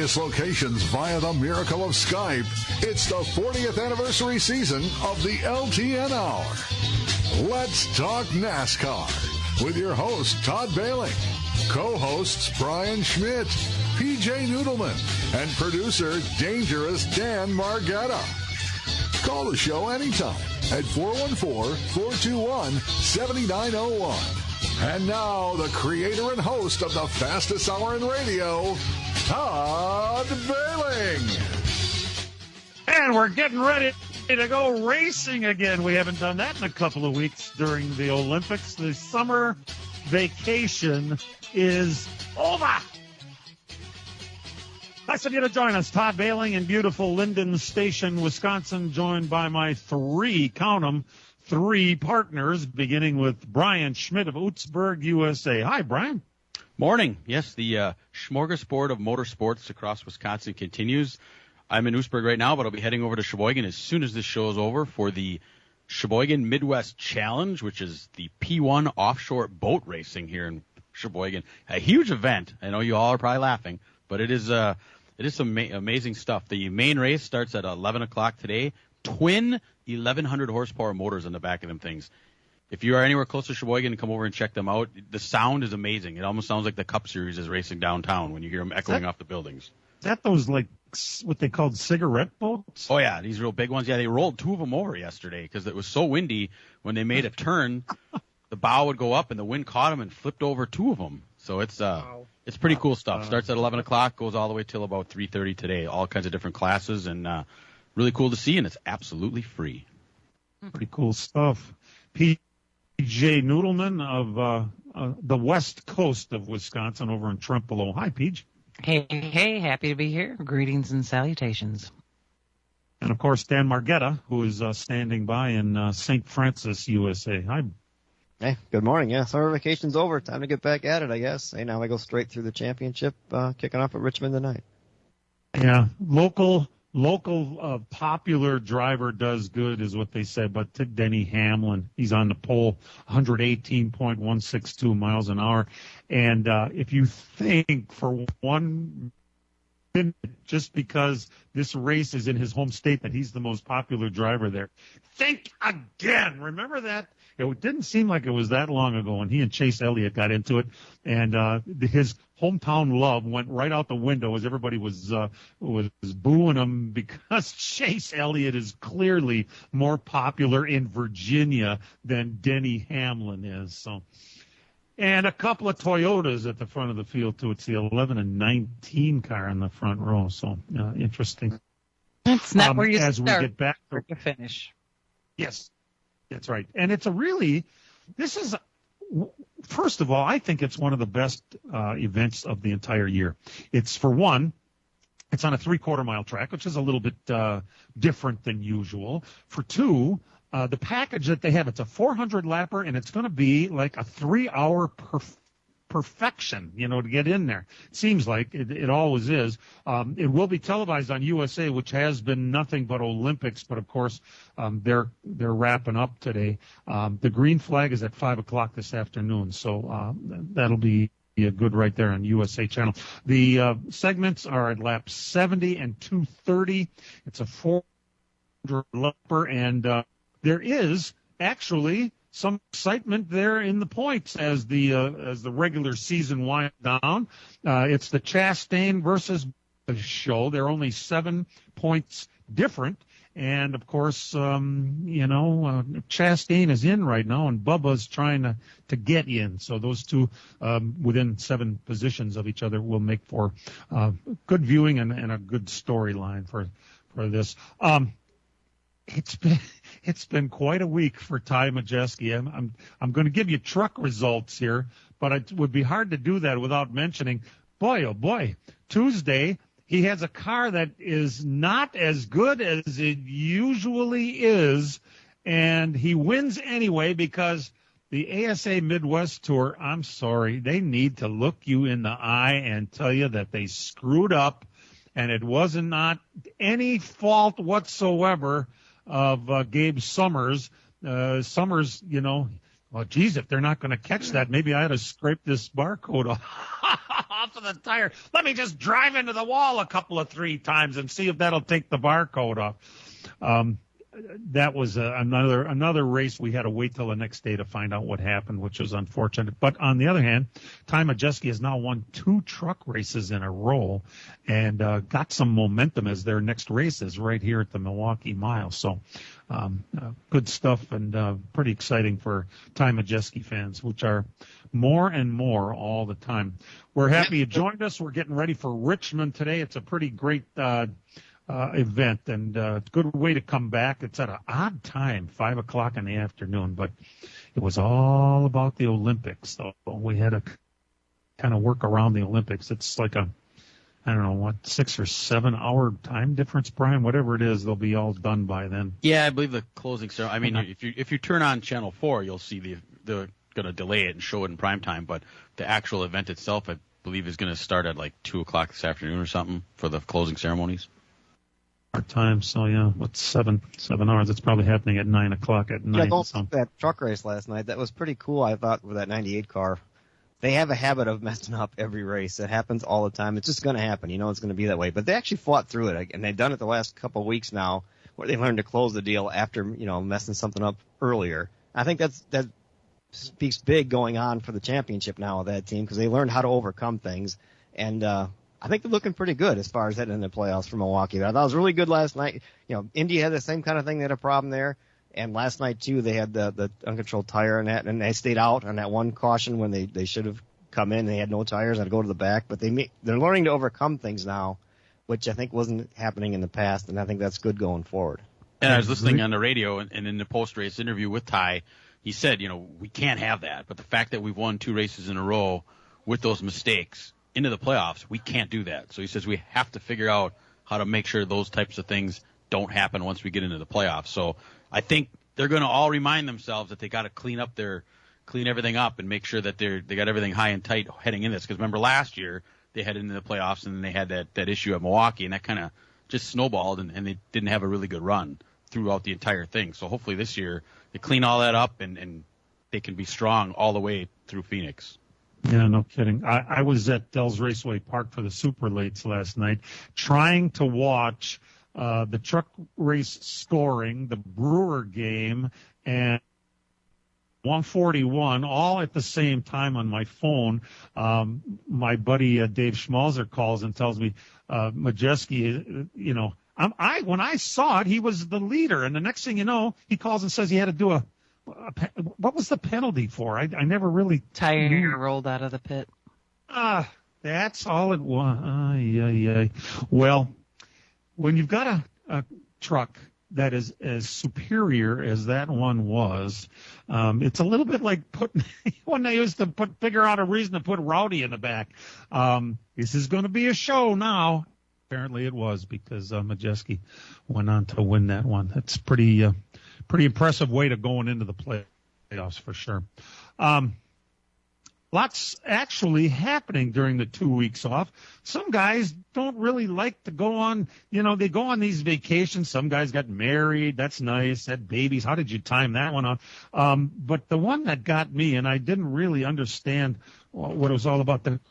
various locations via the miracle of Skype. It's the 40th anniversary season of the LTN Hour. Let's talk NASCAR with your host, Todd Bailing, co-hosts Brian Schmidt, PJ Noodleman, and producer Dangerous Dan Margetta. Call the show anytime at 414-421-7901. And now, the creator and host of the fastest hour in radio, Todd Bailing. And we're getting ready to go racing again. We haven't done that in a couple of weeks during the Olympics. The summer vacation is over. Nice of you to join us. Todd Bailing in beautiful Linden Station, Wisconsin, joined by my three partners, beginning with Brian Schmidt of Ootsburg, USA. Hi, Brian. Morning. Yes, the smorgasbord of motorsports across Wisconsin continues. I'm in Ootsburg right now, but I'll be heading over to Sheboygan as soon as this show is over for the Sheboygan Midwest Challenge, which is the P1 offshore boat racing here in Sheboygan. A huge event. I know you all are probably laughing, but it is some amazing stuff. The main race starts at 11 o'clock today. Twin 1,100 horsepower motors on the back of them things. If you are anywhere close to Sheboygan, come over and check them out. The sound is amazing. It almost sounds like the Cup Series is racing downtown when you hear them echoing off the buildings. Is that those, like, what they called cigarette boats? Oh, yeah, these real big ones. Yeah, they rolled two of them over yesterday because it was so windy. When they made a turn, the bow would go up and the wind caught them and flipped over two of them. So it's pretty cool stuff. Starts at 11 o'clock, goes all the way till about 3:30 today. All kinds of different classes and really cool to see, and it's absolutely free. Pretty cool stuff. PJ Noodleman of the west coast of Wisconsin over in Trempealeau. Hi, PJ. Hey, happy to be here. Greetings and salutations. And, of course, Dan Margetta, who is standing by in St. Francis, USA. Hi. Hey, good morning. Yeah, summer vacation's over. Time to get back at it, I guess. Hey, now I go straight through the championship, kicking off at Richmond tonight. Yeah, local popular driver does good is what they said, but Denny Hamlin, he's on the pole, 118.162 miles an hour. And if you think for 1 minute, just because this race is in his home state, that he's the most popular driver there, think again. Remember that? It didn't seem like it was that long ago when he and Chase Elliott got into it, and his hometown love went right out the window as everybody was booing him because Chase Elliott is clearly more popular in Virginia than Denny Hamlin is. So, and a couple of Toyotas at the front of the field too. It's the 11 and 19 car in the front row. So interesting. That's not where you as start. We get back to finish. Yes. That's right. And first of all, I think it's one of the best events of the entire year. It's, for one, it's on a 3/4 mile track, which is a little bit different than usual. For two, the package that they have, it's a 400 lapper, and it's going to be like a 3-hour perfection, to get in there. It seems like it always is. It will be televised on USA, which has been nothing but Olympics, but of course they're wrapping up today. The green flag is at 5 o'clock this afternoon, so that'll be good right there on USA Channel. The segments are at laps 70 and 230. It's a 400 lapper, and there is actually some excitement there in the points as the regular season winds down. It's the Chastain versus show. They're only 7 points different. And, of course, Chastain is in right now, and Bubba's trying to get in. So those two within 7 positions of each other will make for good viewing and a good storyline for this. It's been quite a week for Ty Majeski. I'm going to give you truck results here, but it would be hard to do that without mentioning, boy, oh boy, Tuesday he has a car that is not as good as it usually is, and he wins anyway because the ASA Midwest Tour, I'm sorry, they need to look you in the eye and tell you that they screwed up, and it wasn't not any fault whatsoever of Gabe Summers. Summers, well, geez, if they're not going to catch that, maybe I ought to scrape this barcode off off of the tire. Let me just drive into the wall a couple of 3 times and see if that'll take the barcode off. That was another race. We had to wait till the next day to find out what happened, which was unfortunate. But on the other hand, Ty Majeski has now won 2 truck races in a row and got some momentum as their next race is right here at the Milwaukee Mile. So good stuff and pretty exciting for Ty Majeski fans, which are more and more all the time. We're happy you joined us. We're getting ready for Richmond today. It's a pretty great event and good way to come back. It's at an odd time, 5 o'clock in the afternoon, but it was all about the Olympics. So we had to kind of work around the Olympics. It's like I don't know, 6 or 7 hour time difference, Brian, whatever it is, they'll be all done by then. Yeah, I believe the closing ceremony. I mean, if you turn on Channel 4, you'll see they're going to delay it and show it in prime time, but the actual event itself, I believe, is going to start at like 2 o'clock this afternoon or something for the closing ceremonies. Our time, so yeah, what's 7 hours? It's probably happening at 9 o'clock at night. Yeah, going to that truck race last night, that was pretty cool, I thought, with that 98 car. They have a habit of messing up every race. It happens all the time. It's just going to happen. You know it's going to be that way. But they actually fought through it, and they've done it the last couple of weeks now, where they learned to close the deal after messing something up earlier. I think that speaks big going on for the championship now with that team because they learned how to overcome things, and I think they're looking pretty good as far as heading into the playoffs for Milwaukee. I thought it was really good last night. Indy had the same kind of thing. They had a problem there. And last night, too, they had the uncontrolled tire and they stayed out on that one caution when they should have come in. They had no tires, had to go to the back. But they're learning to overcome things now, which I think wasn't happening in the past, and I think that's good going forward. And I was listening on the radio, and in the post-race interview with Ty, he said, we can't have that. But the fact that we've won 2 races in a row with those mistakes into the playoffs, we can't do that. So he says we have to figure out how to make sure those types of things don't happen once we get into the playoffs. So I think they're going to all remind themselves that they got to clean everything up and make sure that they got everything high and tight heading in this. Because remember last year they headed into the playoffs and then they had that issue at Milwaukee, and that kind of just snowballed and they didn't have a really good run throughout the entire thing. So hopefully this year they clean all that up and they can be strong all the way through Phoenix. Yeah, no kidding. I was at Dells Raceway Park for the Super Lates last night trying to watch the truck race scoring, the Brewer game, and 141 all at the same time on my phone. My buddy Dave Schmalzer calls and tells me Majeski, when I saw it, he was the leader, and the next thing you know, he calls and says he had to do what was the penalty for? I never really tire rolled out of the pit. That's all it was. Well, when you've got a truck that is as superior as that one was, it's a little bit like when they used to figure out a reason to put Rowdy in the back. This is going to be a show now. Apparently it was because Majeski went on to win that one. That's pretty impressive way to going into the playoffs for sure. Lots actually happening during the 2 weeks off. Some guys don't really like to go on, they go on these vacations. Some guys got married. That's nice. Had babies. How did you time that one on? But the one that got me, and I didn't really understand what it was all about, the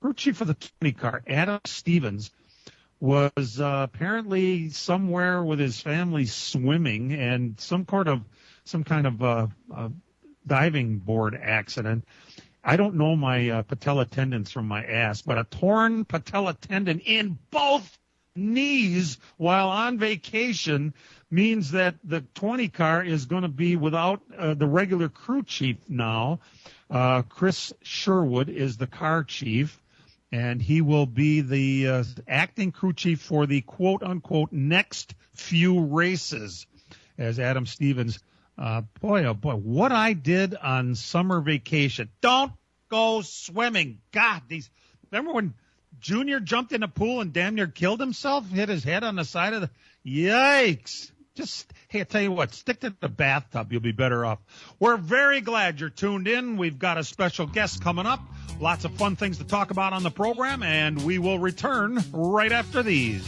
crew chief of the 20 car, Adam Stevens, was apparently somewhere with his family swimming and some kind of diving board accident. I don't know my patella tendons from my ass, but a torn patella tendon in both knees while on vacation means that the 20 car is going to be without the regular crew chief now. Chris Sherwood is the car chief, and he will be the acting crew chief for the quote-unquote next few races, as Adam Stevens. Boy, oh boy, what I did on summer vacation. Don't go swimming. God, remember when Junior jumped in a pool and damn near killed himself, hit his head on the side of the, yikes. Hey, I tell you what, stick to the bathtub. You'll be better off. We're very glad you're tuned in. We've got a special guest coming up. Lots of fun things to talk about on the program, and we will return right after these.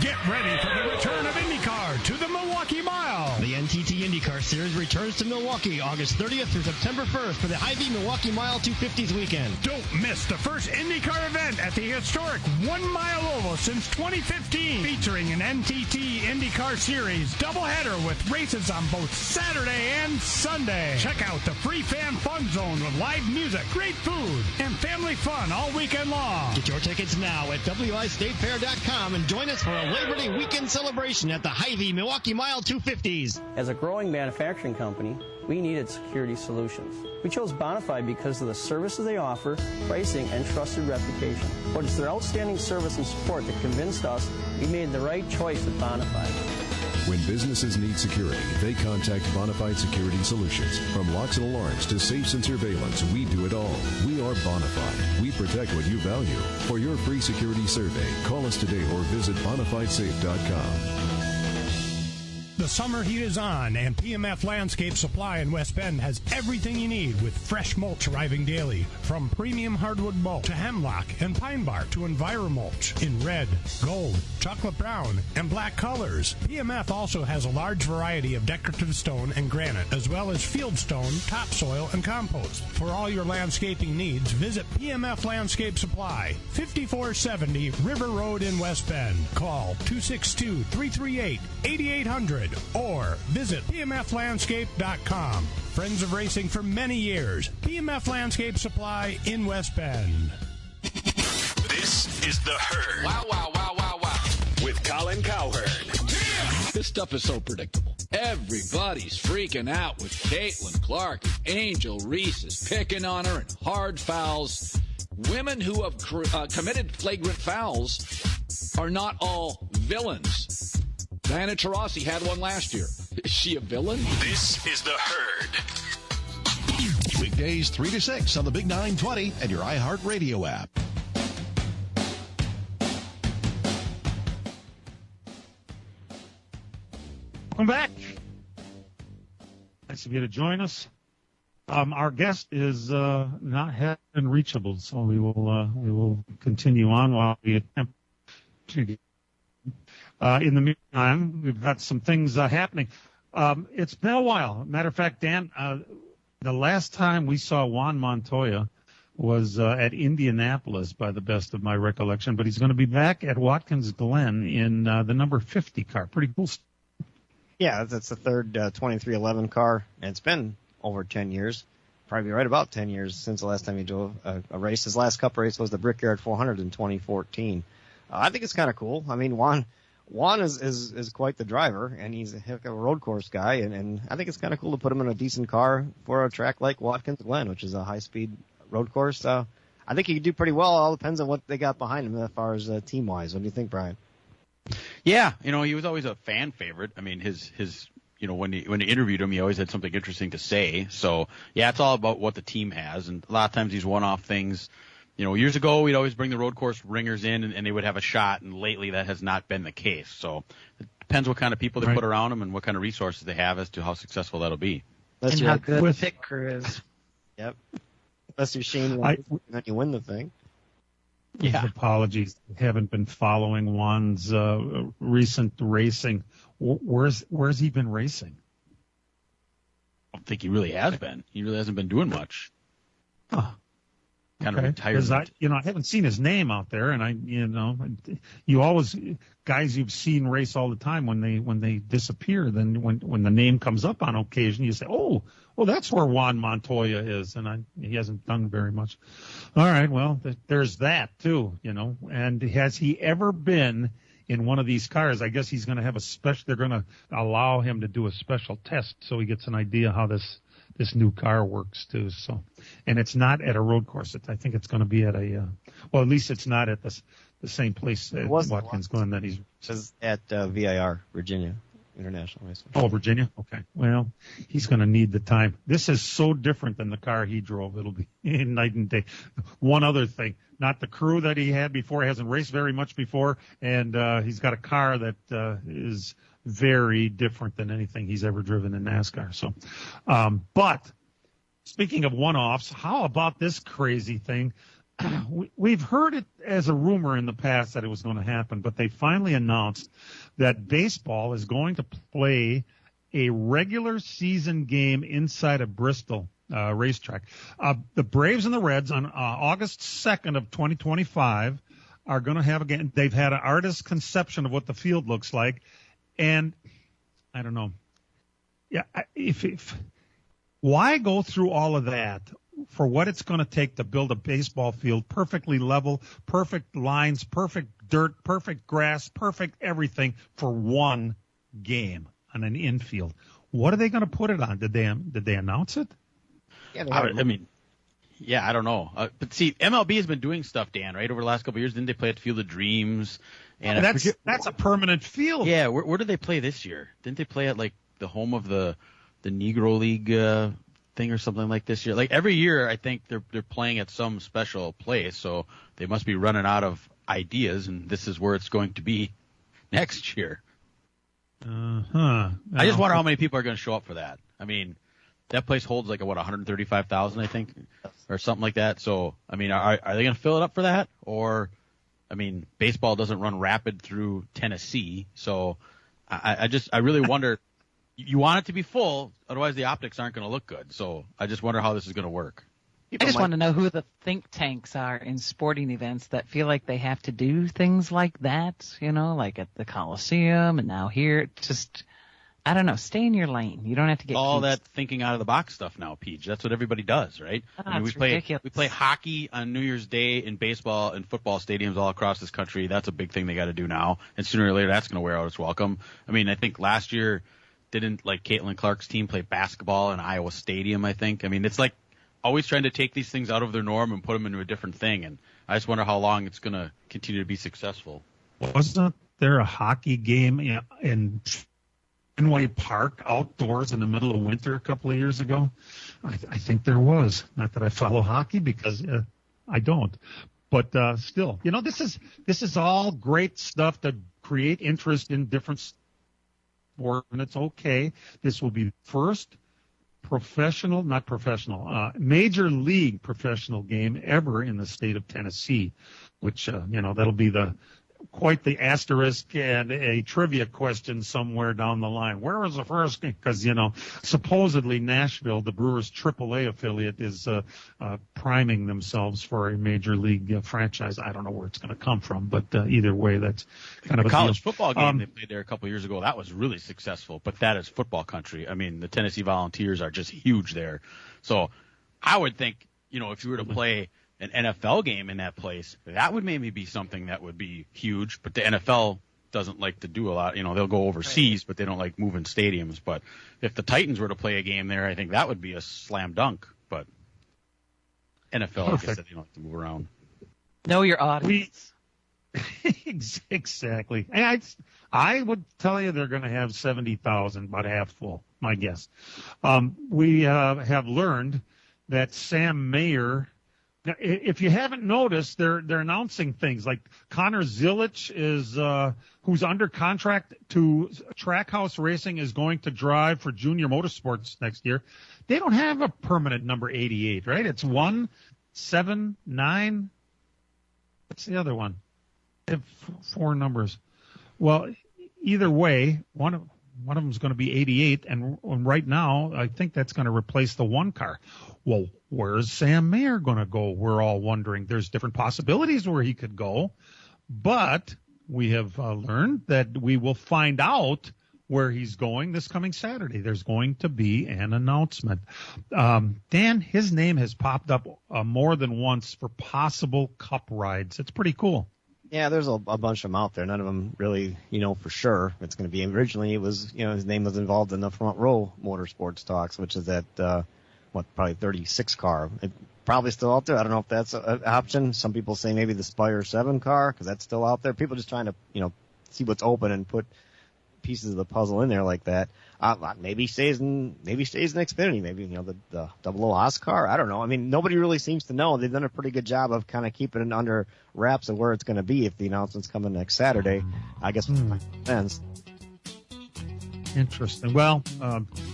Get ready for the return of IndyCar to the Milwaukee Mile. now. The NTT IndyCar Series returns to Milwaukee August 30th through September 1st for the Hy-Vee Milwaukee Mile 250s weekend. Don't miss the first IndyCar event at the historic 1 Mile Oval since 2015, featuring an NTT IndyCar Series doubleheader with races on both Saturday and Sunday. Check out the free fan fun zone with live music, great food, and family fun all weekend long. Get your tickets now at wistatefair.com and join us for a Labor Day weekend celebration at the Hy-Vee Milwaukee Mile 250s. As a growing manufacturing company, we needed security solutions. We chose Bonafide because of the services they offer, pricing, and trusted reputation. But it's their outstanding service and support that convinced us we made the right choice with Bonafide. When businesses need security, they contact Bonafide Security Solutions. From locks and alarms to safes and surveillance, we do it all. We are Bonafide. We protect what you value. For your free security survey, call us today or visit bonafidesafe.com. The summer heat is on, and PMF Landscape Supply in West Bend has everything you need with fresh mulch arriving daily. From premium hardwood mulch to hemlock and pine bark to EnviroMulch in red, gold, chocolate brown, and black colors. PMF also has a large variety of decorative stone and granite, as well as field stone, topsoil, and compost. For all your landscaping needs, visit PMF Landscape Supply, 5470 River Road in West Bend. Call 262-338-8800. Or visit pmflandscape.com. Friends of racing for many years. PMF Landscape Supply in West Bend. This is The Herd. Wow, wow, wow, wow, wow. With Colin Cowherd. This stuff is so predictable. Everybody's freaking out with Caitlin Clark. Angel Reese is picking on her and hard fouls. Women who have committed flagrant fouls are not all villains. Diana Taurasi had one last year. Is she a villain? This is The Herd. Weekdays 3 to 6 on the Big 920 and your iHeartRadio app. Welcome back. Nice of you to join us. Our guest is not having reachable, so we will continue on while we attempt to. In the meantime, we've got some things happening. It's been a while. Matter of fact, Dan, the last time we saw Juan Montoya was at Indianapolis, by the best of my recollection. But he's going to be back at Watkins Glen in the number 50 car. Pretty cool stuff. Yeah, that's the third 2311 car, and it's been over 10 years. Probably right about 10 years since the last time he drove a race. His last Cup race was the Brickyard 400 in 2014. I think it's kind of cool. I mean, Juan is quite the driver, and he's a heck of a road course guy, and I think it's kind of cool to put him in a decent car for a track like Watkins Glen, which is a high-speed road course. I think he could do pretty well. It all depends on what they got behind him as far as team-wise. What do you think, Brian? Yeah, he was always a fan favorite. I mean, his when you interviewed him, he always had something interesting to say. So, yeah, it's all about what the team has, and a lot of times these one-off things. Years ago, we'd always bring the road course ringers in, and they would have a shot, and lately that has not been the case. So it depends what kind of people they put around them and what kind of resources they have as to how successful that'll be. And how good the pit crew is. Yep. Unless you're Shane White, then you win the thing. Yeah. Apologies. I haven't been following Juan's recent racing. Where's he been racing? I don't think he really has been. He really hasn't been doing much. Huh. Kind of retired. I haven't seen his name out there, and you always guys you've seen race all the time when they disappear. Then when the name comes up on occasion, you say, oh, that's where Juan Montoya is, and he hasn't done very much. All right, well, there's that too, And has he ever been in one of these cars? I guess he's going to have they're going to allow him to do a special test so he gets an idea how this new car works too. So, and it's not at a road course. I think it's going to be at at least it's not at the same place at Watkins Glen that he's. It's at VIR, Virginia International Raceway. Oh, Virginia? Okay. Well, he's going to need the time. This is so different than the car he drove. It'll be night and day. One other thing, not the crew that he had before. He hasn't raced very much before, and he's got a car that is very different than anything he's ever driven in NASCAR. So, but speaking of one-offs, how about this crazy thing? We've heard it as a rumor in the past that it was going to happen, but they finally announced that baseball is going to play a regular season game inside of Bristol racetrack. The Braves and the Reds on August 2nd of 2025 are going to have a game. They've had an artist's conception of what the field looks like, and I don't know. Yeah, if why go through all of that for what it's going to take to build a baseball field perfectly level, perfect lines, perfect dirt, perfect grass, perfect everything for one game on an infield? What are they going to put it on? Did they announce it? Yeah, I don't know. But see, MLB has been doing stuff, Dan, right, over the last couple of years. Didn't they play at Field of Dreams? And that's a permanent field. Yeah, where did they play this year? Didn't they play at like the home of the Negro League thing or something like this year? Like every year, I think they're playing at some special place, so they must be running out of ideas, and this is where it's going to be next year. I just wonder how many people are going to show up for that. I mean, that place holds like 135,000, I think, or something like that. So, I mean, are they going to fill it up for that? Or, I mean, baseball doesn't run rapid through Tennessee, so I really wonder. You want it to be full, otherwise the optics aren't going to look good. So I just wonder how this is going to work. I just want to know who the think tanks are in sporting events that feel like they have to do things like that, like at the Coliseum and now here. Just, I don't know, stay in your lane. You don't have to get all that thinking out of the box stuff now, Peach. That's what everybody does, right? I mean, we play hockey on New Year's Day in baseball and football stadiums all across this country. That's a big thing they got to do now, and sooner or later that's going to wear out its welcome. I mean, I think last year didn't Caitlin Clark's team play basketball in Iowa Stadium, I think. I mean, it's like always trying to take these things out of their norm and put them into a different thing, and I just wonder how long it's going to continue to be successful. Wasn't there a hockey game in Fenway Park outdoors in the middle of winter a couple of years ago? I think there was. Not that I follow hockey because I don't. But still, this is all great stuff to create interest in different sports, and it's okay. This will be the first major league professional game ever in the state of Tennessee, which, that'll be quite the asterisk and a trivia question somewhere down the line. Where was the first game? Because, supposedly Nashville, the Brewers' AAA affiliate, is priming themselves for a major league franchise. I don't know where it's going to come from, but either way, that's kind of a college football game they played there a couple of years ago. That was really successful, but that is football country. I mean, the Tennessee Volunteers are just huge there. So I would think, if you were to play an NFL game in that place, that would maybe be something that would be huge, but the NFL doesn't like to do a lot. They'll go overseas, but they don't like moving stadiums. But if the Titans were to play a game there, I think that would be a slam dunk. But NFL, like I said, they don't like to move around. Know your audience. Exactly. I would tell you they're going to have 70,000, about half full, my guess. We have learned that Sam Mayer. Now, if you haven't noticed, they're announcing things like Connor Zilich is who's under contract to Trackhouse Racing is going to drive for Junior Motorsports next year. They don't have a permanent number 88, right? It's 179. What's the other one? They have four numbers. Well, either way, one of them is going to be 88, and right now I think that's going to replace the one car. Well, where's Sam Mayer going to go? We're all wondering. There's different possibilities where he could go, but we have learned that we will find out where he's going this coming Saturday. There's going to be an announcement. Dan, his name has popped up more than once for possible Cup rides. It's pretty cool. Yeah, there's a bunch of them out there. None of them really, for sure it's going to be. Originally, it was, his name was involved in the Front Row Motorsports Talks, which is that, probably 36 car. It probably still out there. I don't know if that's an option. Some people say maybe the Spire 7 car, because that's still out there. People just trying to, see what's open and put pieces of the puzzle in there like that. Maybe stays in Xfinity. Maybe, the 00 Oz car. I don't know. I mean, nobody really seems to know. They've done a pretty good job of kind of keeping it under wraps of where it's going to be if the announcement's coming next Saturday. I guess it depends. Interesting. Well,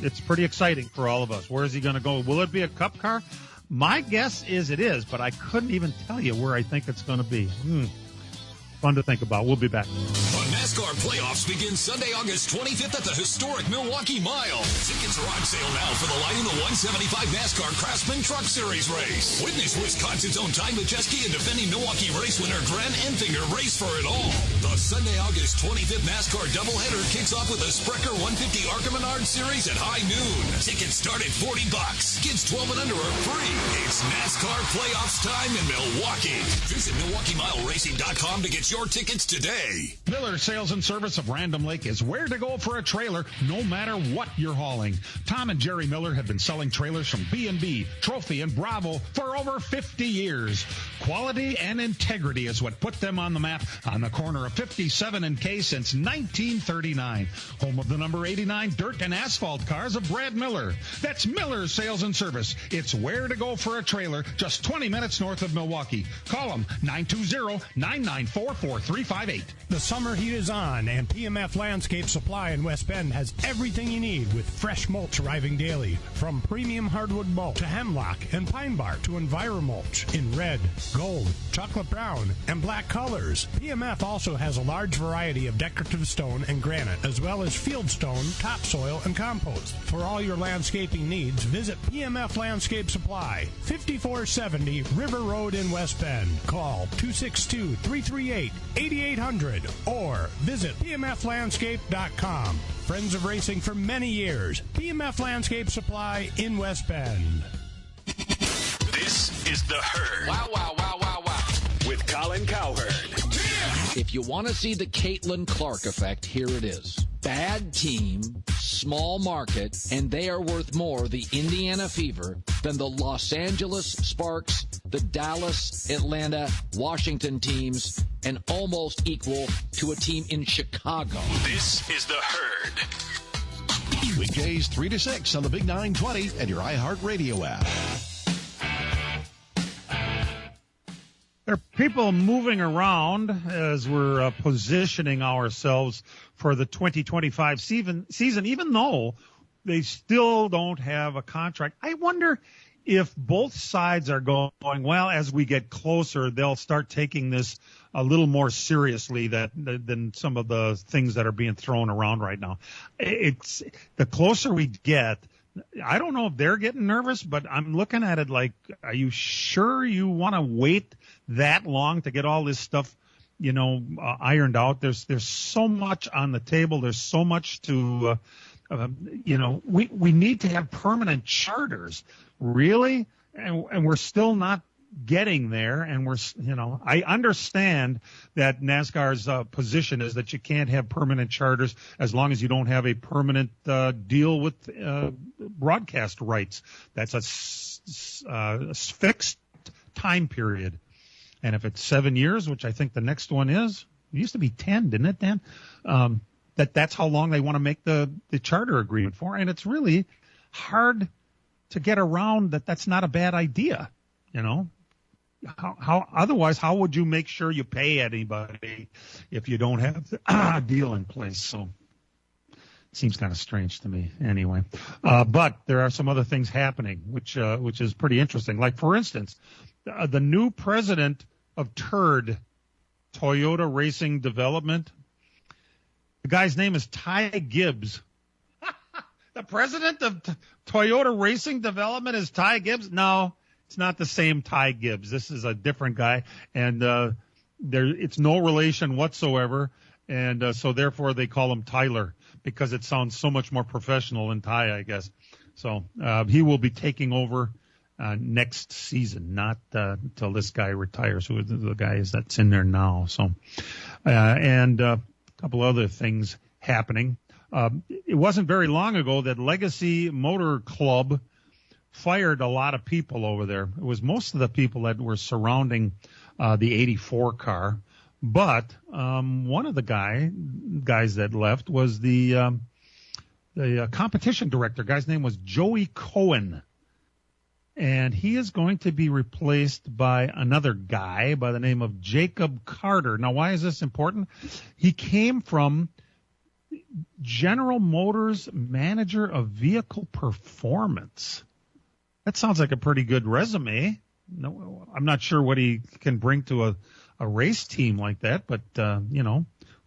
it's pretty exciting for all of us. Where is he going to go? Will it be a Cup car? My guess is it is, but I couldn't even tell you where I think it's going to be. Fun to think about. We'll be back. The NASCAR playoffs begin Sunday, August 25th at the historic Milwaukee Mile. Tickets are on sale now for the Light in the 175 NASCAR Craftsman Truck Series race. Witness Wisconsin's own Ty Majeski and defending Milwaukee race winner Grant Enfinger race for it all. The Sunday, August 25th NASCAR doubleheader kicks off with the Sprecher 150 ARCA Menard Series at high noon. Tickets start at $40. Kids 12 and under are free. It's NASCAR playoffs time in Milwaukee. Visit MilwaukeeMileRacing.com to get your tickets today. Miller Sales and Service of Random Lake is where to go for a trailer, no matter what you're hauling. Tom and Jerry Miller have been selling trailers from B&B, Trophy, and Bravo for over 50 years. Quality and integrity is what put them on the map on the corner of 57 and K since 1939. Home of the number 89 dirt and asphalt cars of Brad Miller. That's Miller Sales and Service. It's where to go for a trailer, just 20 minutes north of Milwaukee. Call them 920-994-4358. The summer heat is on, and PMF Landscape Supply in West Bend has everything you need with fresh mulch arriving daily. From premium hardwood mulch to hemlock and pine bark to EnviroMulch in red, gold, chocolate brown, and black colors. PMF also has a large variety of decorative stone and granite, as well as field stone, topsoil, and compost. For all your landscaping needs, visit PMF Landscape Supply, 5470 River Road in West Bend. Call 262-338-8800 or visit pmflandscape.com. Friends of racing for many years. PMF Landscape Supply in West Bend. This is The Herd. Wow, wow, wow, wow, wow. With Colin Cowherd. If you want to see the Caitlin Clark effect, here it is. Bad team, small market, and they are worth more, the Indiana Fever, than the Los Angeles Sparks, the Dallas, Atlanta, Washington teams, and almost equal to a team in Chicago. This is The Herd. Weekdays 3 to 6 on the Big 920 and your iHeartRadio app. There are people moving around as we're positioning ourselves for the 2025 season, even though they still don't have a contract. I wonder if both sides are going, well, as we get closer, they'll start taking this a little more seriously than some of the things that are being thrown around right now. It's the closer we get, I don't know if they're getting nervous, but I'm looking at it like, are you sure you want to wait that long to get all this stuff, ironed out? There's so much on the table. There's so much to, we need to have permanent charters, really, and we're still not getting there. And I understand that NASCAR's position is that you can't have permanent charters as long as you don't have a permanent deal with broadcast rights. That's a fixed time period. And if it's 7 years, which I think the next one is, it used to be 10, didn't it, Dan? That's how long they want to make the charter agreement for. And it's really hard to get around that. That's not a bad idea. How otherwise, how would you make sure you pay anybody if you don't have a deal in place? So it seems kind of strange to me anyway. But there are some other things happening, which is pretty interesting. Like, for instance, the new president of TURD, Toyota Racing Development, the guy's name is Ty Gibbs. The president of Toyota Racing Development is Ty Gibbs? No, it's not the same Ty Gibbs. This is a different guy, and it's no relation whatsoever, and so therefore they call him Tyler because it sounds so much more professional than Ty, I guess. So he will be taking over next season, not until this guy retires, who the guy is that's in there now. So, and a couple other things happening. It wasn't very long ago that Legacy Motor Club fired a lot of people over there. It was most of the people that were surrounding the 84 car. But one of the guys that left was the competition director. Guy's name was Joey Cohen. And he is going to be replaced by another guy by the name of Jacob Carter. Now, why is this important? He came from General Motors Manager of Vehicle Performance. That sounds like a pretty good resume. No, I'm not sure what he can bring to a race team like that, but,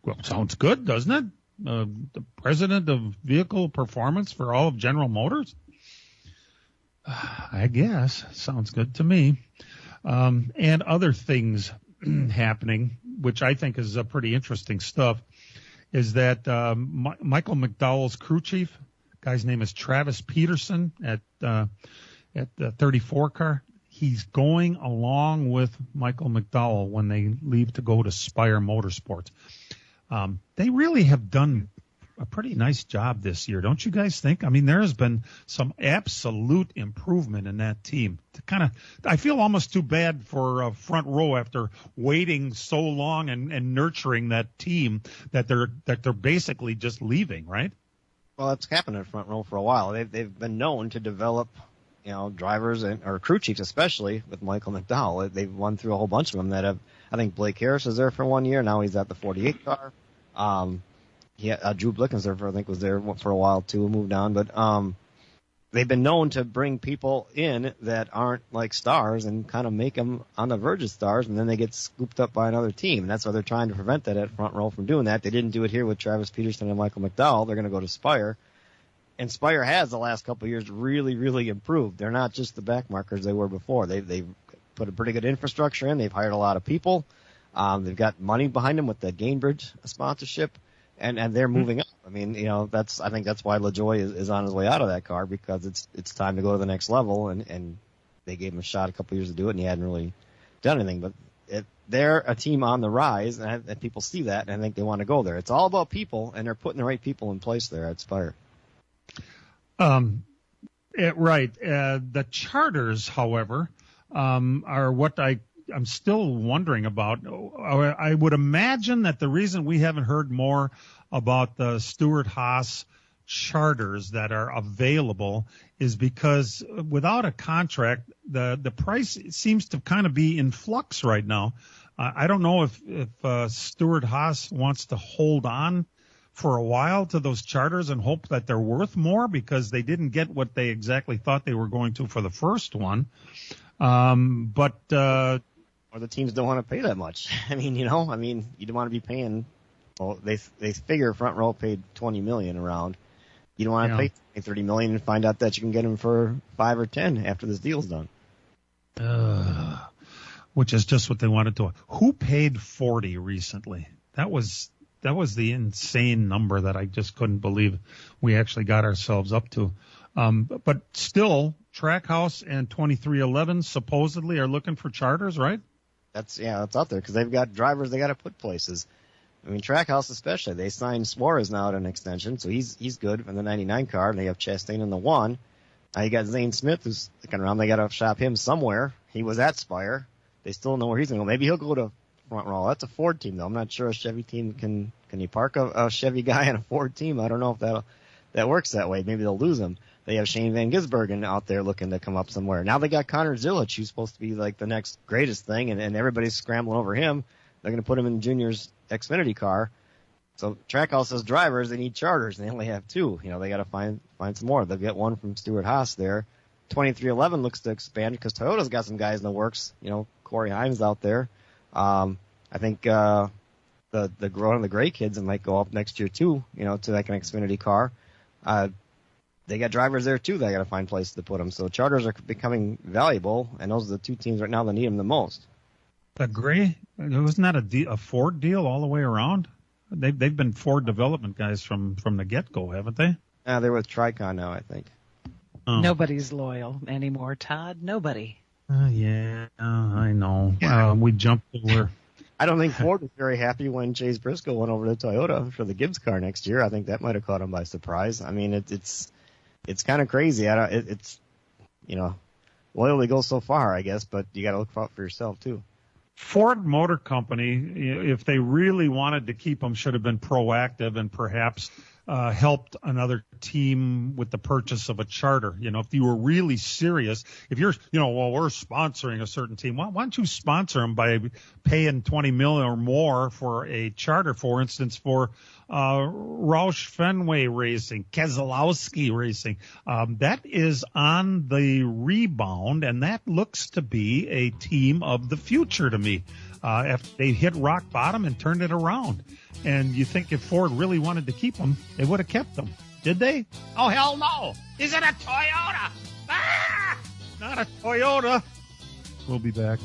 Well, sounds good, doesn't it? The president of vehicle performance for all of General Motors? I guess. Sounds good to me. And other things happening, which I think is pretty interesting stuff, is that Michael McDowell's crew chief, guy's name is Travis Peterson at the 34 car. He's going along with Michael McDowell when they leave to go to Spire Motorsports. They really have done a pretty nice job this year, don't you guys think? I mean, there has been some absolute improvement in that team. I feel almost too bad for Front Row after waiting so long and nurturing that team that they're basically just leaving, right? Well, that's happened at Front Row for a while. They've been known to develop, drivers or crew chiefs, especially with Michael McDowell. They've won through a whole bunch of them that have. I think Blake Harris was there for 1 year. Now he's at the 48 car. Drew Blickensderfer, I think, was there for a while too, moved on. But they've been known to bring people in that aren't like stars and kind of make them on the verge of stars, and then they get scooped up by another team. And that's why they're trying to prevent that at Front Row from doing that. They didn't do it here with Travis Peterson and Michael McDowell. They're going to go to Spire. And Spire has the last couple of years really, really improved. They're not just the back markers they were before. They've put a pretty good infrastructure in. They've hired a lot of people. They've got money behind them with the Gainbridge sponsorship, and they're moving up. I mean, I think that's why LaJoie is on his way out of that car, because it's time to go to the next level, and they gave him a shot a couple years to do it, and he hadn't really done anything. But they're a team on the rise, and people see that, and I think they want to go there. It's all about people, and they're putting the right people in place there at Spire. Right. The charters, however, are what I'm still wondering about. I would imagine that the reason we haven't heard more about the Stewart-Haas charters that are available is because without a contract, the price seems to kind of be in flux right now. I don't know if Stewart-Haas wants to hold on for a while to those charters and hope that they're worth more because they didn't get what they exactly thought they were going to for the first one. Or the teams don't want to pay that much. I mean, you don't want to be paying. Well, they figure Front Row paid $20 million around. You don't want to pay $30 million and find out that you can get them for 5 or 10 after this deal's done. Which is just what they wanted to. Who paid 40 recently? That was the insane number that I just couldn't believe we actually got ourselves up to. But still, Trackhouse and 2311 supposedly are looking for charters, right? That's out there because they've got drivers they got to put places. I mean, Trackhouse especially. They signed Suarez now at an extension, so he's good in the 99 car, and they have Chastain in the 1. Now you got Zane Smith who's sticking around. They got to shop him somewhere. He was at Spire. They still know where he's going to go. Maybe he'll go to Front Row. That's a Ford team, though. I'm not sure a Chevy team can you park a Chevy guy on a Ford team? I don't know if that works that way. Maybe they'll lose him. They have Shane Van Gisbergen out there looking to come up somewhere. Now they got Connor Zilic, who's supposed to be like the next greatest thing, and everybody's scrambling over him. They're going to put him in Junior's Xfinity car. So Trackhouse has drivers. They need charters, and they only have 2. They got to find some more. They'll get one from Stewart-Haas there. 2311 looks to expand because Toyota's got some guys in the works. Corey Himes out there. I think one of the gray kids might go up next year too. To like an Xfinity car. They got drivers there too. They got to find places to put them. So charters are becoming valuable, and those are the 2 teams right now that need them the most. The gray, wasn't that a Ford deal all the way around? They've been Ford development guys from the get-go, haven't they? Yeah, they're with Tricon now, I think. Oh. Nobody's loyal anymore, Todd. Nobody. Yeah, I know. We jumped over. I don't think Ford was very happy when Chase Briscoe went over to Toyota for the Gibbs car next year. I think that might have caught him by surprise. I mean, it's kind of crazy. Loyalty goes so far, I guess, but you got to look out for yourself too. Ford Motor Company, if they really wanted to keep them, should have been proactive and perhaps helped another team with the purchase of a charter. If you were really serious, if you're, we're sponsoring a certain team, why don't you sponsor them by paying $20 million or more for a charter, for instance, for Roush Fenway Racing, Keselowski Racing. That is on the rebound, and that looks to be a team of the future to me. after they hit rock bottom and turned it around. And you think if Ford really wanted to keep them, they would have kept them. Did they? Oh, hell no. Is it a Toyota? Ah! Not a Toyota. We'll be back.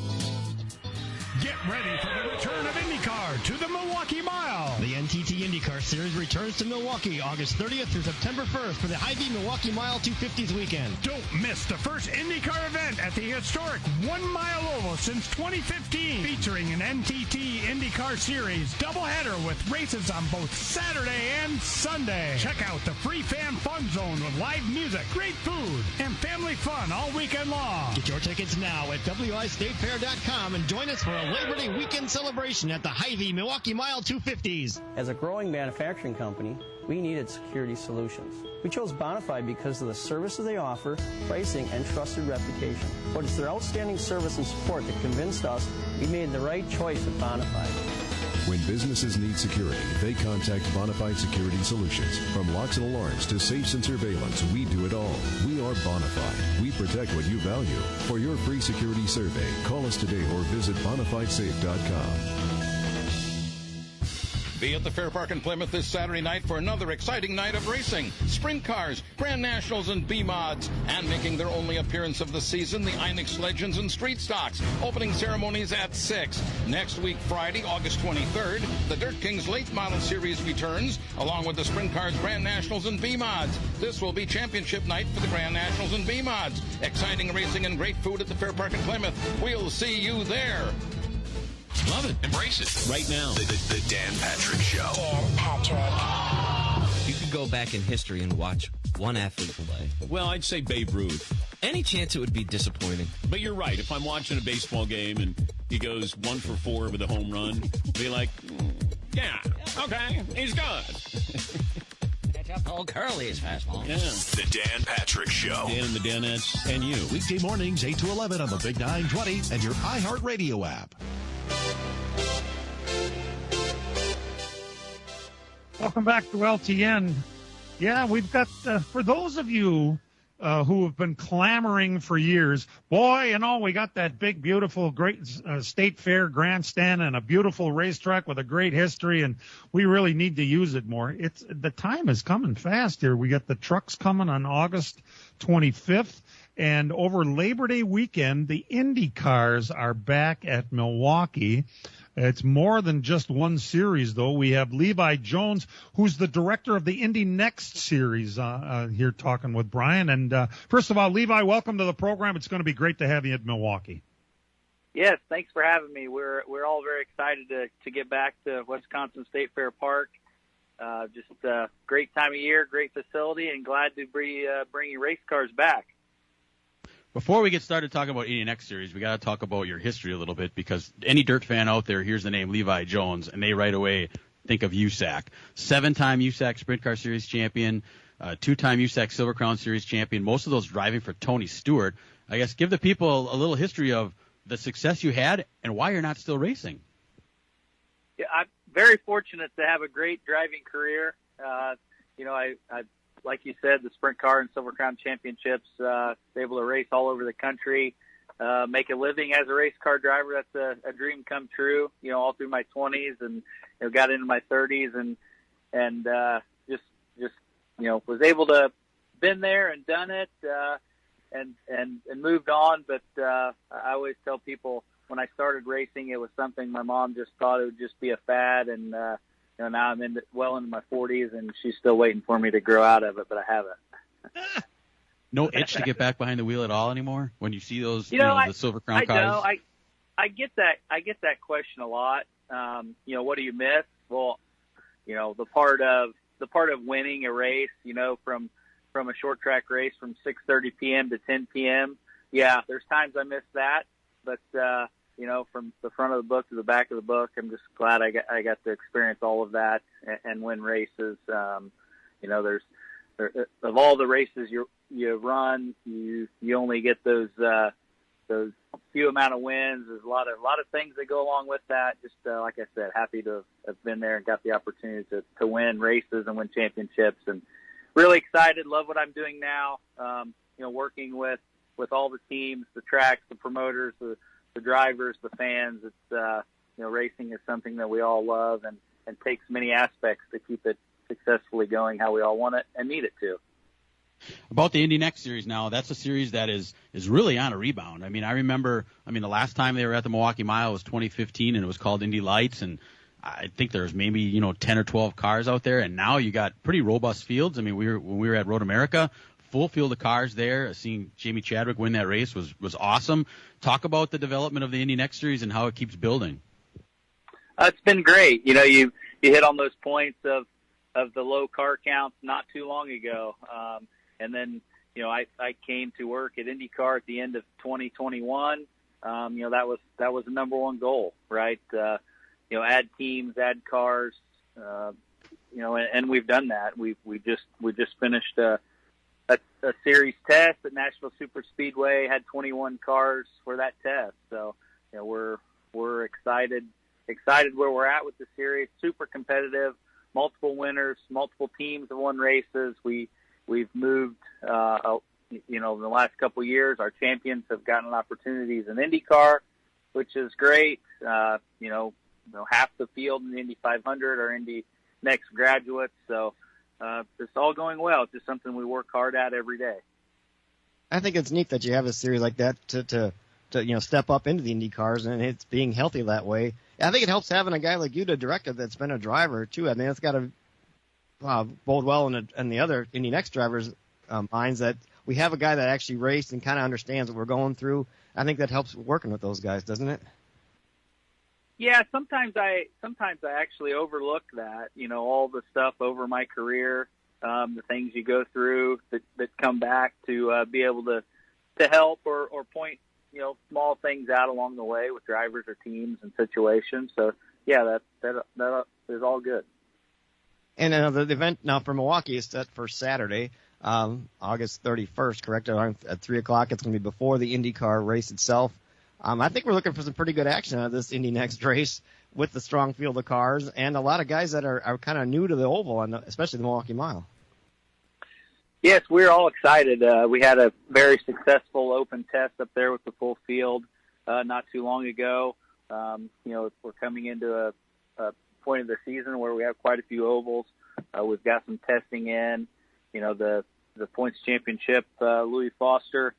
Get ready for the return of IndyCar to the Milwaukee Mile. The NTT IndyCar Series returns to Milwaukee August 30th through September 1st for the Hy-Vee Milwaukee Mile 250s weekend. Don't miss the first IndyCar event at the historic 1 Mile Oval since 2015, featuring an NTT IndyCar Series doubleheader with races on both Saturday and Sunday. Check out the free fan fun zone with live music, great food, and family fun all weekend long. Get your tickets now at WIStatefair.com and join us for a Labor Day weekend celebration at the Hy-Vee Milwaukee Mile 250s. As a growing manufacturing company, we needed security solutions. We chose Bonafide because of the services they offer, pricing, and trusted reputation. But it's their outstanding service and support that convinced us we made the right choice with Bonafide. When businesses need security, they contact Bonafide Security Solutions. From locks and alarms to safes and surveillance, we do it all. We are Bonafide. We protect what you value. For your free security survey, call us today or visit bonafidesafe.com. Be at the Fair Park in Plymouth this Saturday night for another exciting night of racing. Sprint cars, Grand Nationals, and B-Mods. And making their only appearance of the season, the Inex Legends and Street Stocks. Opening ceremonies at 6. Next week, Friday, August 23rd, the Dirt Kings Late Model Series returns, along with the Sprint Cars, Grand Nationals, and B-Mods. This will be championship night for the Grand Nationals and B-Mods. Exciting racing and great food at the Fair Park in Plymouth. We'll see you there. Love it. Embrace it. Right now. The Dan Patrick Show. Dan Patrick. You could go back in history and watch one athlete play. Well, I'd say Babe Ruth. Any chance it would be disappointing? But you're right. If I'm watching a baseball game and he goes 1 for 4 with a home run, be like, yeah, okay, he's good. Catch up old Curly's fastball. Yeah. The Dan Patrick Show. Dan and the Danettes and you. Weekday mornings, 8 to 11 on the Big 920 and your iHeartRadio app. Welcome back to LTN. Yeah, we've got, for those of you who have been clamoring for years, boy, we got that big, beautiful, great state fair grandstand and a beautiful racetrack with a great history, and we really need to use it more. The time is coming fast here. We got the trucks coming on August 25th, and over Labor Day weekend, the Indy cars are back at Milwaukee. It's more than just one series, though. We have Levi Jones, who's the director of the Indy Next series, here talking with Brian. And first of all, Levi, welcome to the program. It's going to be great to have you at Milwaukee. Yes, thanks for having me. We're all very excited to get back to Wisconsin State Fair Park. Just a great time of year, great facility, and glad to be bringing race cars back. Before we get started talking about Indy Next Series, we got to talk about your history a little bit, because any dirt fan out there hears the name Levi Jones, and they right away think of USAC. 7-time USAC Sprint Car Series champion, 2-time USAC Silver Crown Series champion, most of those driving for Tony Stewart. I guess give the people a little history of the success you had and why you're not still racing. Yeah, I'm very fortunate to have a great driving career. I like you said, the Sprint Car and Silver Crown Championships, able to race all over the country, make a living as a race car driver. That's a dream come true, all through my 20s and got into my 30s and just was able to been there and done it and moved on. But I always tell people when I started racing, it was something my mom just thought it would just be a fad, and now I'm into my 40s, and she's still waiting for me to grow out of it, but I haven't. No itch to get back behind the wheel at all anymore when you see those, the Silver Crown cars? I get that question a lot. What do you miss? Well, the part of winning a race, from a short track race from 6:30 p.m. to 10 p.m. Yeah, there's times I miss that, but from the front of the book to the back of the book, I'm just glad I got to experience all of that and win races. There's of all the races you run, you only get those few amount of wins. There's a lot of things that go along with that. Just like I said, happy to have been there and got the opportunity to win races and win championships, and really excited. Love what I'm doing now. Working with all the teams, the tracks, the promoters, the drivers, the fans. racing is something that we all love and takes many aspects to keep it successfully going how we all want it and need it to. About the Indy Next Series now, that's a series that is really on a rebound. I mean, I remember, the last time they were at the Milwaukee Mile was 2015, and it was called Indy Lights, and I think there was maybe 10 or 12 cars out there, and now you got pretty robust fields. I mean, when we were at Road America, full field of cars there. Seeing Jamie Chadwick win that race was awesome. Talk about the development of the Indy Next Series and how it keeps building. It's been great. You hit on those points of the low car counts not too long ago. And then, I came to work at IndyCar at the end of 2021. That was the number one goal, right? Add teams, add cars, and we've done that. We just finished a series test at Nashville Super Speedway, had 21 cars for that test. So, we're excited where we're at with the series. Super competitive, multiple winners, multiple teams have won races. We've moved, in the last couple of years, our champions have gotten opportunities in IndyCar, which is great. Half the field in the Indy 500 are Indy Next graduates. So, it's all going well. It's just something we work hard at every day. I think it's neat that you have a series like that to step up into the Indy cars, and it's being healthy that way. I think it helps having a guy like you to direct it that's been a driver too. I mean, it's got to bode well in the other Indy Next drivers' minds that we have a guy that actually raced and kind of understands what we're going through. I think that helps working with those guys, doesn't it? Yeah, sometimes I actually overlook that. All the stuff over my career, the things you go through that come back to be able to help or point small things out along the way with drivers or teams and situations. So yeah, that is all good. And the event now for Milwaukee is set for Saturday, August 31st, correct? At 3 o'clock. It's going to be before the IndyCar race itself. I think we're looking for some pretty good action out of this Indy Next race with the strong field of cars and a lot of guys that are kind of new to the oval, and especially the Milwaukee Mile. Yes, we're all excited. We had a very successful open test up there with the full field not too long ago. We're coming into a point of the season where we have quite a few ovals. We've got some testing in. The points championship, Louis Foster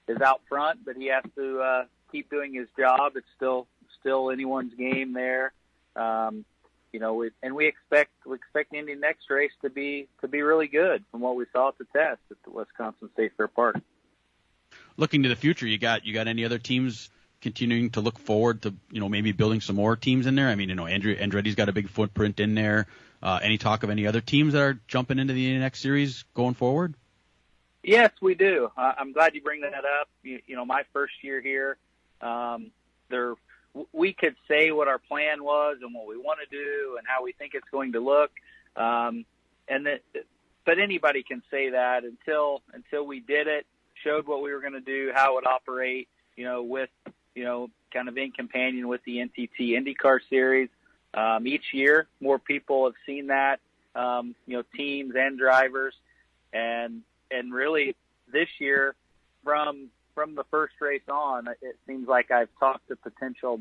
is out front, but he has to keep doing his job. It's still anyone's game there. We expect the Indy Next race to be really good from what we saw at the test at the Wisconsin State Fair Park. Looking to the future, you got any other teams continuing to look forward to maybe building some more teams in there? I mean, Andretti's got a big footprint in there. Any talk of any other teams that are jumping into the Indy Next series going forward? Yes, we do. I'm glad you bring that up. My first year here, we could say what our plan was and what we want to do and how we think it's going to look. But anybody can say that until we did it, showed what we were going to do, how it would operate, with, kind of in companion with the NTT IndyCar series. Each year, more people have seen that, teams and drivers. And really this year from the first race on, it seems like I've talked to potential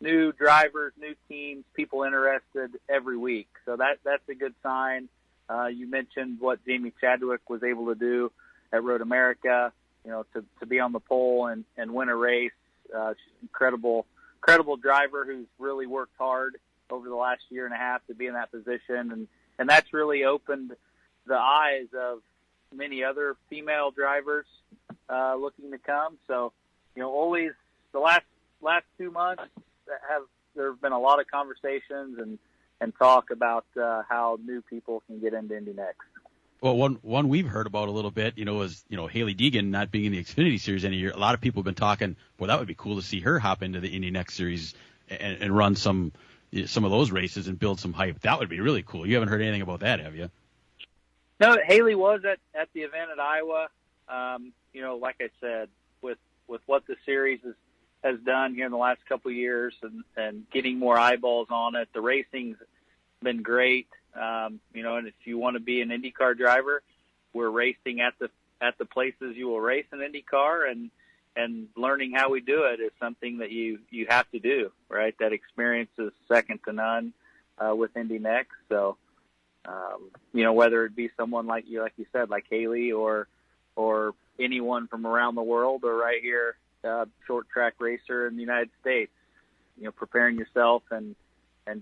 new drivers, new teams, people interested every week. So that's a good sign. You mentioned what Jamie Chadwick was able to do at Road America, to be on the pole and win a race. Incredible driver who's really worked hard over the last year and a half to be in that position. And that's really opened the eyes of many other female drivers looking to come. So, always the last 2 months there have been a lot of conversations and talk about how new people can get into Indy Next. Well, one we've heard about a little bit, is Haley Deegan not being in the Xfinity Series any year. A lot of people have been talking, well, that would be cool to see her hop into the Indy Next Series and run some of those races and build some hype. That would be really cool. You haven't heard anything about that, have you? No, Haley was at the event at Iowa. Like I said, with what the series has done here in the last couple of years and getting more eyeballs on it, the racing's been great. And if you want to be an IndyCar driver, we're racing at the places you will race an IndyCar, and and learning how we do it is something that you have to do, right? That experience is second to none with Indy Next. So, whether it be someone like you said, like Haley, or anyone from around the world, or right here, short track racer in the United States, preparing yourself and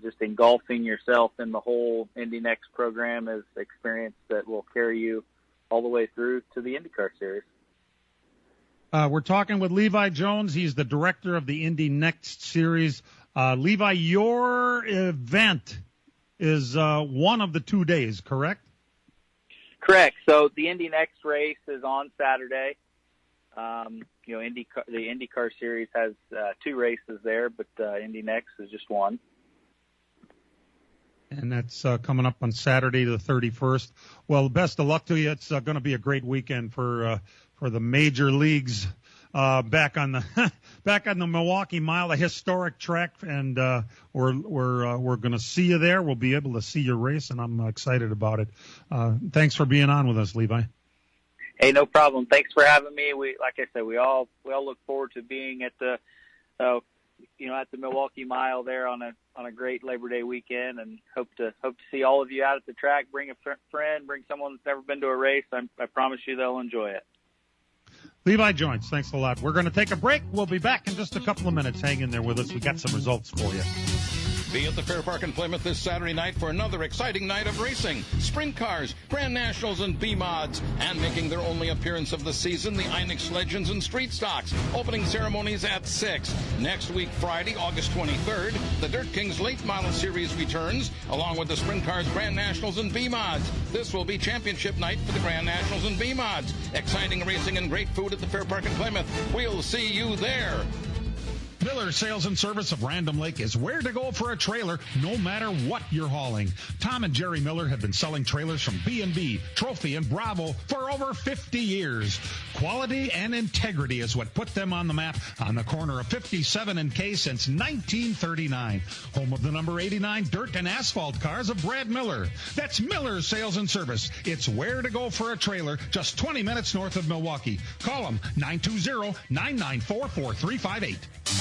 just engulfing yourself in the whole Indy Next program is experience that will carry you all the way through to the IndyCar Series. We're talking with Levi Jones. He's the director of the Indy Next Series. Levi, your event is one of the 2 days, correct? Correct. So the Indy Next race is on Saturday. The IndyCar Series has 2 races there, but Indy Next is just one. And that's coming up on Saturday the 31st. Well, best of luck to you. It's going to be a great weekend for the major leagues back on the Milwaukee Mile, a historic track, and we're going to see you there. We'll be able to see your race, and I'm excited about it. Thanks for being on with us, Levi. Hey, no problem. Thanks for having me. Like I said, we all look forward to being at the at the Milwaukee Mile there on a great Labor Day weekend, and hope to see all of you out at the track. Bring a friend, bring someone that's never been to a race. I promise you they'll enjoy it. Levi Jones, thanks a lot. We're going to take a break. We'll be back in just a couple of minutes. Hang in there with us. We got some results for you. Be at the Fair Park in Plymouth this Saturday night for another exciting night of racing. Sprint cars, Grand Nationals, and B-Mods. And making their only appearance of the season, the Inex Legends and Street Stocks. Opening ceremonies at 6. Next week, Friday, August 23rd, the Dirt Kings Late Model Series returns, along with the Sprint cars, Grand Nationals, and B-Mods. This will be championship night for the Grand Nationals and B-Mods. Exciting racing and great food at the Fair Park in Plymouth. We'll see you there. Miller Sales and Service of Random Lake is where to go for a trailer, no matter what you're hauling. Tom and Jerry Miller have been selling trailers from B&B, Trophy, and Bravo for over 50 years. Quality and integrity is what put them on the map on the corner of 57 and K since 1939. Home of the number 89 dirt and asphalt cars of Brad Miller. That's Miller Sales and Service. It's where to go for a trailer, just 20 minutes north of Milwaukee. Call them 920-994-4358.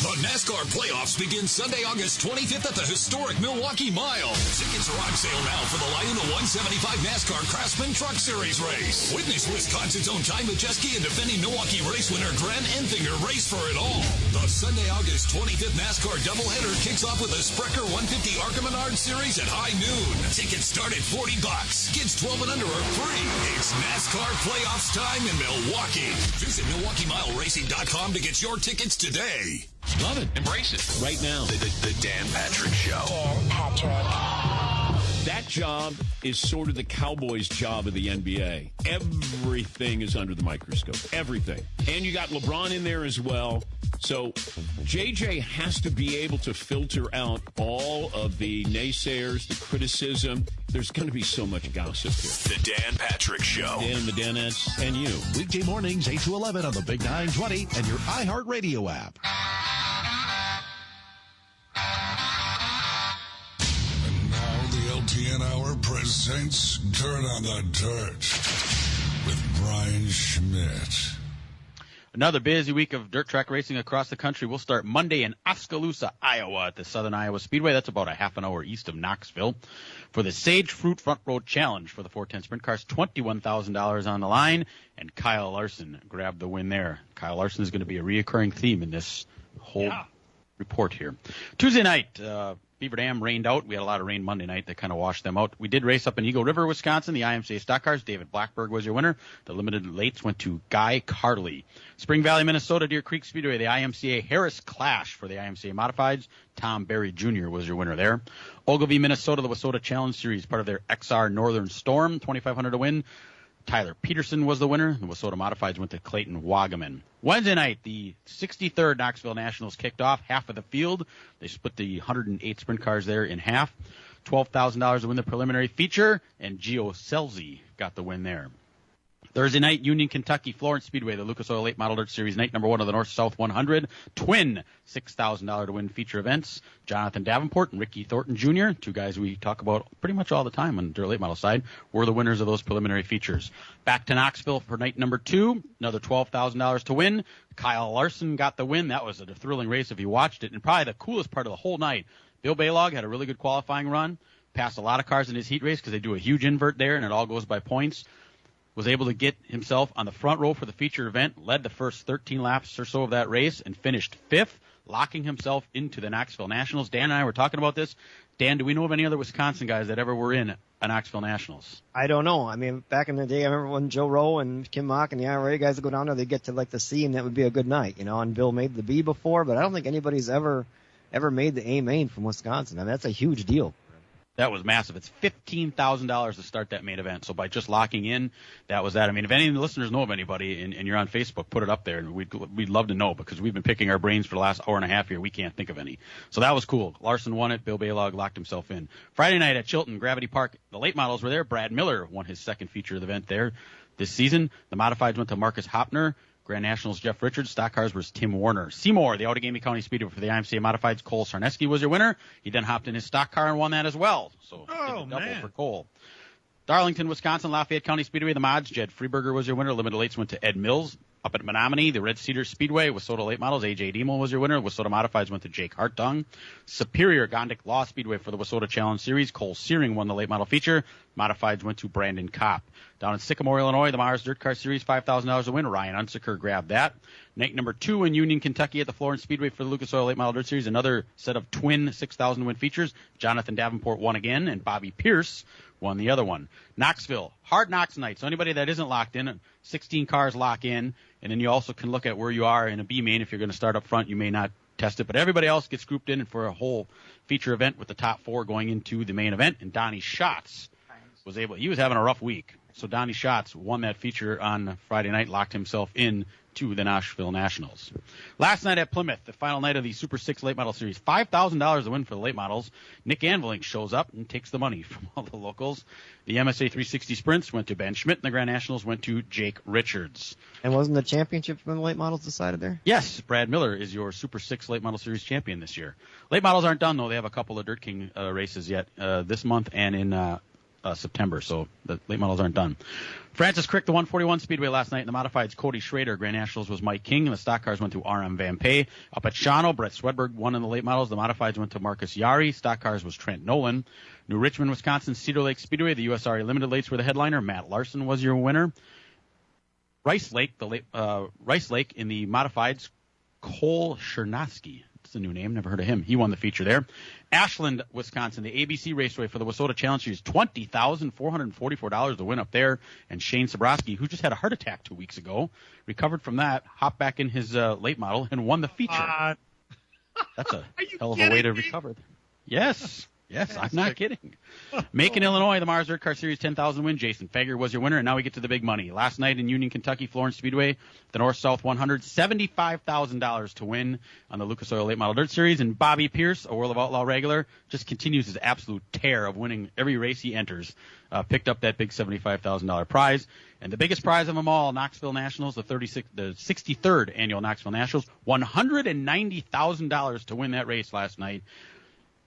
The NASCAR playoffs begin Sunday, August 25th at the historic Milwaukee Mile. Tickets are on sale now for the Lionel 175 NASCAR Craftsman Truck Series race. Witness Wisconsin's own Ty Majeski and defending Milwaukee race winner Grant Enthinger race for it all. The Sunday, August 25th NASCAR doubleheader kicks off with the Sprecher 150 ARCA Menard Series at high noon. Tickets start at $40. Kids 12 and under are free. It's NASCAR playoffs time in Milwaukee. Visit MilwaukeeMileRacing.com to get your tickets today. Love it. Embrace it. Right now. The Dan Patrick Show. Dan Patrick. That job is sort of the Cowboys' job of the NBA. Everything is under the microscope. Everything. And you got LeBron in there as well. So JJ has to be able to filter out all of the naysayers, the criticism. There's going to be so much gossip here. The Dan Patrick Show. Dan and the Danettes and you. Weekday mornings, 8 to 11 on the Big 920 and your iHeartRadio app. And now the LTN Hour presents Dirt on the Dirt with Brian Schmidt. Another busy week of dirt track racing across the country. We'll start Monday in Oskaloosa, Iowa at the Southern Iowa Speedway. That's about a half an hour east of Knoxville. For the Sage Fruit Front Road Challenge for the 410 Sprint Cars, $21,000 on the line, and Kyle Larson grabbed the win there. Kyle Larson is going to be a reoccurring theme in this whole report here. Tuesday night, Beaver Dam rained out. We had a lot of rain Monday night that kind of washed them out. We did race up in Eagle River, Wisconsin. The IMCA stock cars, David Blackberg was your winner. The limited lates went to Guy Carley. Spring Valley, Minnesota, Deer Creek Speedway, the IMCA Harris Clash for the IMCA Modifieds. Tom Berry Jr. was your winner there. Ogilvie, Minnesota, the Wissota Challenge Series, part of their XR Northern Storm, $2,500 to win. Tyler Peterson was the winner. The Wissota Modifieds went to Clayton Wagaman. Wednesday night, the 63rd Knoxville Nationals kicked off. Half of the field. They split the 108 sprint cars there in half. $12,000 to win the preliminary feature, and Gio Selzy got the win there. Thursday night, Union, Kentucky, Florence Speedway, the Lucas Oil Late Model Dirt Series, night number 1 of the North-South 100. Twin $6,000 to win feature events. Jonathan Davenport and Ricky Thornton Jr., two guys we talk about pretty much all the time on the Dirt Late Model side, were the winners of those preliminary features. Back to Knoxville for night number 2, another $12,000 to win. Kyle Larson got the win. That was a thrilling race if you watched it. And probably the coolest part of the whole night, Bill Baylog had a really good qualifying run, passed a lot of cars in his heat race because they do a huge invert there and it all goes by points. Was able to get himself on the front row for the feature event, led the first 13 laps or so of that race, and finished 5th, locking himself into the Knoxville Nationals. Dan and I were talking about this. Dan, do we know of any other Wisconsin guys that ever were in a Knoxville Nationals? I don't know. I mean, back in the day, I remember when Joe Rowe and Kim Mock and the IRA guys would go down there, they'd get to like the C, and that would be a good night, you know. And Bill made the B before, but I don't think anybody's ever made the A main from Wisconsin. I mean, that's a huge deal. That was massive. It's $15,000 to start that main event. So by just locking in, that was that. I mean, if any of the listeners know of anybody and you're on Facebook, put it up there, and we'd love to know because we've been picking our brains for the last hour and a half here. We can't think of any. So that was cool. Larson won it. Bill Baylog locked himself in. Friday night at Chilton Gravity Park, the late models were there. Brad Miller won his second feature of the event there this season. The modifieds went to Marcus Hopner. Grand Nationals, Jeff Richards. Stock cars was Tim Warner. Seymour, the Outagamie County Speedway for the IMCA Modifieds. Cole Sarneski was your winner. He then hopped in his stock car and won that as well. So double for Cole. Darlington, Wisconsin, Lafayette County Speedway, the mods. Jed Freeberger was your winner. Limited Lates went to Ed Mills. Up at Menominee, the Red Cedar Speedway, Wissota Late Models, A.J. Diemel was your winner. Wissota Modifieds went to Jake Hartung. Superior Gondik Law Speedway for the Wissota Challenge Series, Cole Searing won the late model feature. Modifieds went to Brandon Kopp. Down in Sycamore, Illinois, the Mars Dirt Car Series, $5,000 to win. Ryan Unsecker grabbed that. Night number 2 in Union, Kentucky at the Florence Speedway for the Lucas Oil Late Model Dirt Series, another set of twin 6,000 win features. Jonathan Davenport won again, and Bobby Pierce won the other one. Knoxville, Hard Knocks night. So anybody that isn't locked in, 16 cars lock in, and then you also can look at where you are in a B main. If you're going to start up front, you may not test it, but everybody else gets grouped in for a whole feature event with the top 4 going into the main event. And Donnie Schatz he was having a rough week. So Donnie Schatz won that feature on Friday night, locked himself in to the Nashville Nationals. Last night at Plymouth, the final night of the Super 6 Late Model Series, $5,000 to win for the late models. Nick Anvilink shows up and takes the money from all the locals. The MSA 360 Sprints went to Ben Schmidt, and the Grand Nationals went to Jake Richards. And wasn't the championship from the late models decided there? Yes, Brad Miller is your Super 6 Late Model Series champion this year. Late models aren't done, though. They have a couple of Dirt King races yet this month and in September, so the late models aren't done. Francis Crick, the 141 Speedway last night in the modifieds. Cody Schrader, Grand Nationals was Mike King, and the stock cars went to R.M. Van Pay. Up at Shawano, Brett Swedberg won in the late models. The modifieds went to Marcus Yari. Stock cars was Trent Nolan. New Richmond, Wisconsin, Cedar Lake Speedway, the USRA Limited Lates were the headliner. Matt Larson was your winner. Rice Lake, Rice Lake in the modifieds, Cole Chernosky. It's a new name. Never heard of him. He won the feature there. Ashland, Wisconsin, the ABC Raceway for the Wissota Challenge Series, $20,444 to win up there. And Shane Sabrowski, who just had a heart attack 2 weeks ago, recovered from that, hopped back in his late model, and won the feature. That's a hell of a way to recover. Yes. Yes, I'm not kidding. Macon, Illinois, the Mars Dirt Car Series 10,000 win. Jason Fager was your winner, and now we get to the big money. Last night in Union, Kentucky, Florence Speedway, the North-South 100, $75,000 to win on the Lucas Oil Late Model Dirt Series. And Bobby Pierce, a World of Outlaw regular, just continues his absolute tear of winning every race he enters. Picked up that big $75,000 prize. And the biggest prize of them all, Knoxville Nationals, the 63rd annual Knoxville Nationals, $190,000 to win that race last night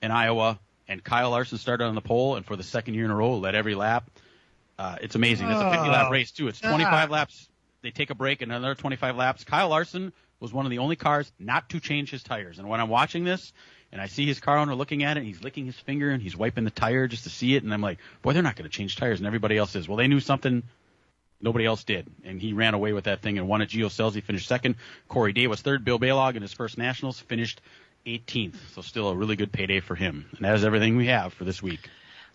in Iowa. And Kyle Larson started on the pole, and for the second year in a row, led every lap. It's amazing. It's a 50-lap race, too. It's 25 laps. They take a break, and another 25 laps. Kyle Larson was one of the only cars not to change his tires. And when I'm watching this, and I see his car owner looking at it, and he's licking his finger, and he's wiping the tire just to see it, and I'm like, boy, they're not going to change tires, and everybody else is. Well, they knew something nobody else did, and he ran away with that thing and won it. Gio Selzy finished second. Corey Day was third. Bill Baylog in his first Nationals finished 18th, so still a really good payday for him. And that is everything we have for this week.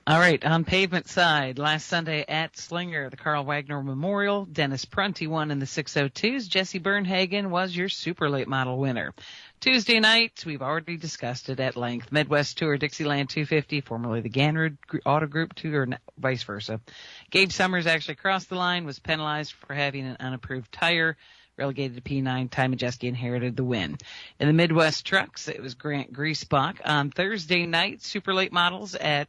All right, on pavement side, last Sunday at Slinger, the Carl Wagner Memorial, Dennis Prunty won in the 602s. Jesse Bernhagen was your super late model winner. Tuesday night, we've already discussed it at length. Midwest Tour, Dixieland 250, formerly the Ganrud Auto Group 2, or vice versa. Gabe Summers actually crossed the line, was penalized for having an unapproved tire. Relegated to P9, Ty Majeski inherited the win. In the Midwest Trucks, it was Grant Griesbach. On Thursday night, super late models at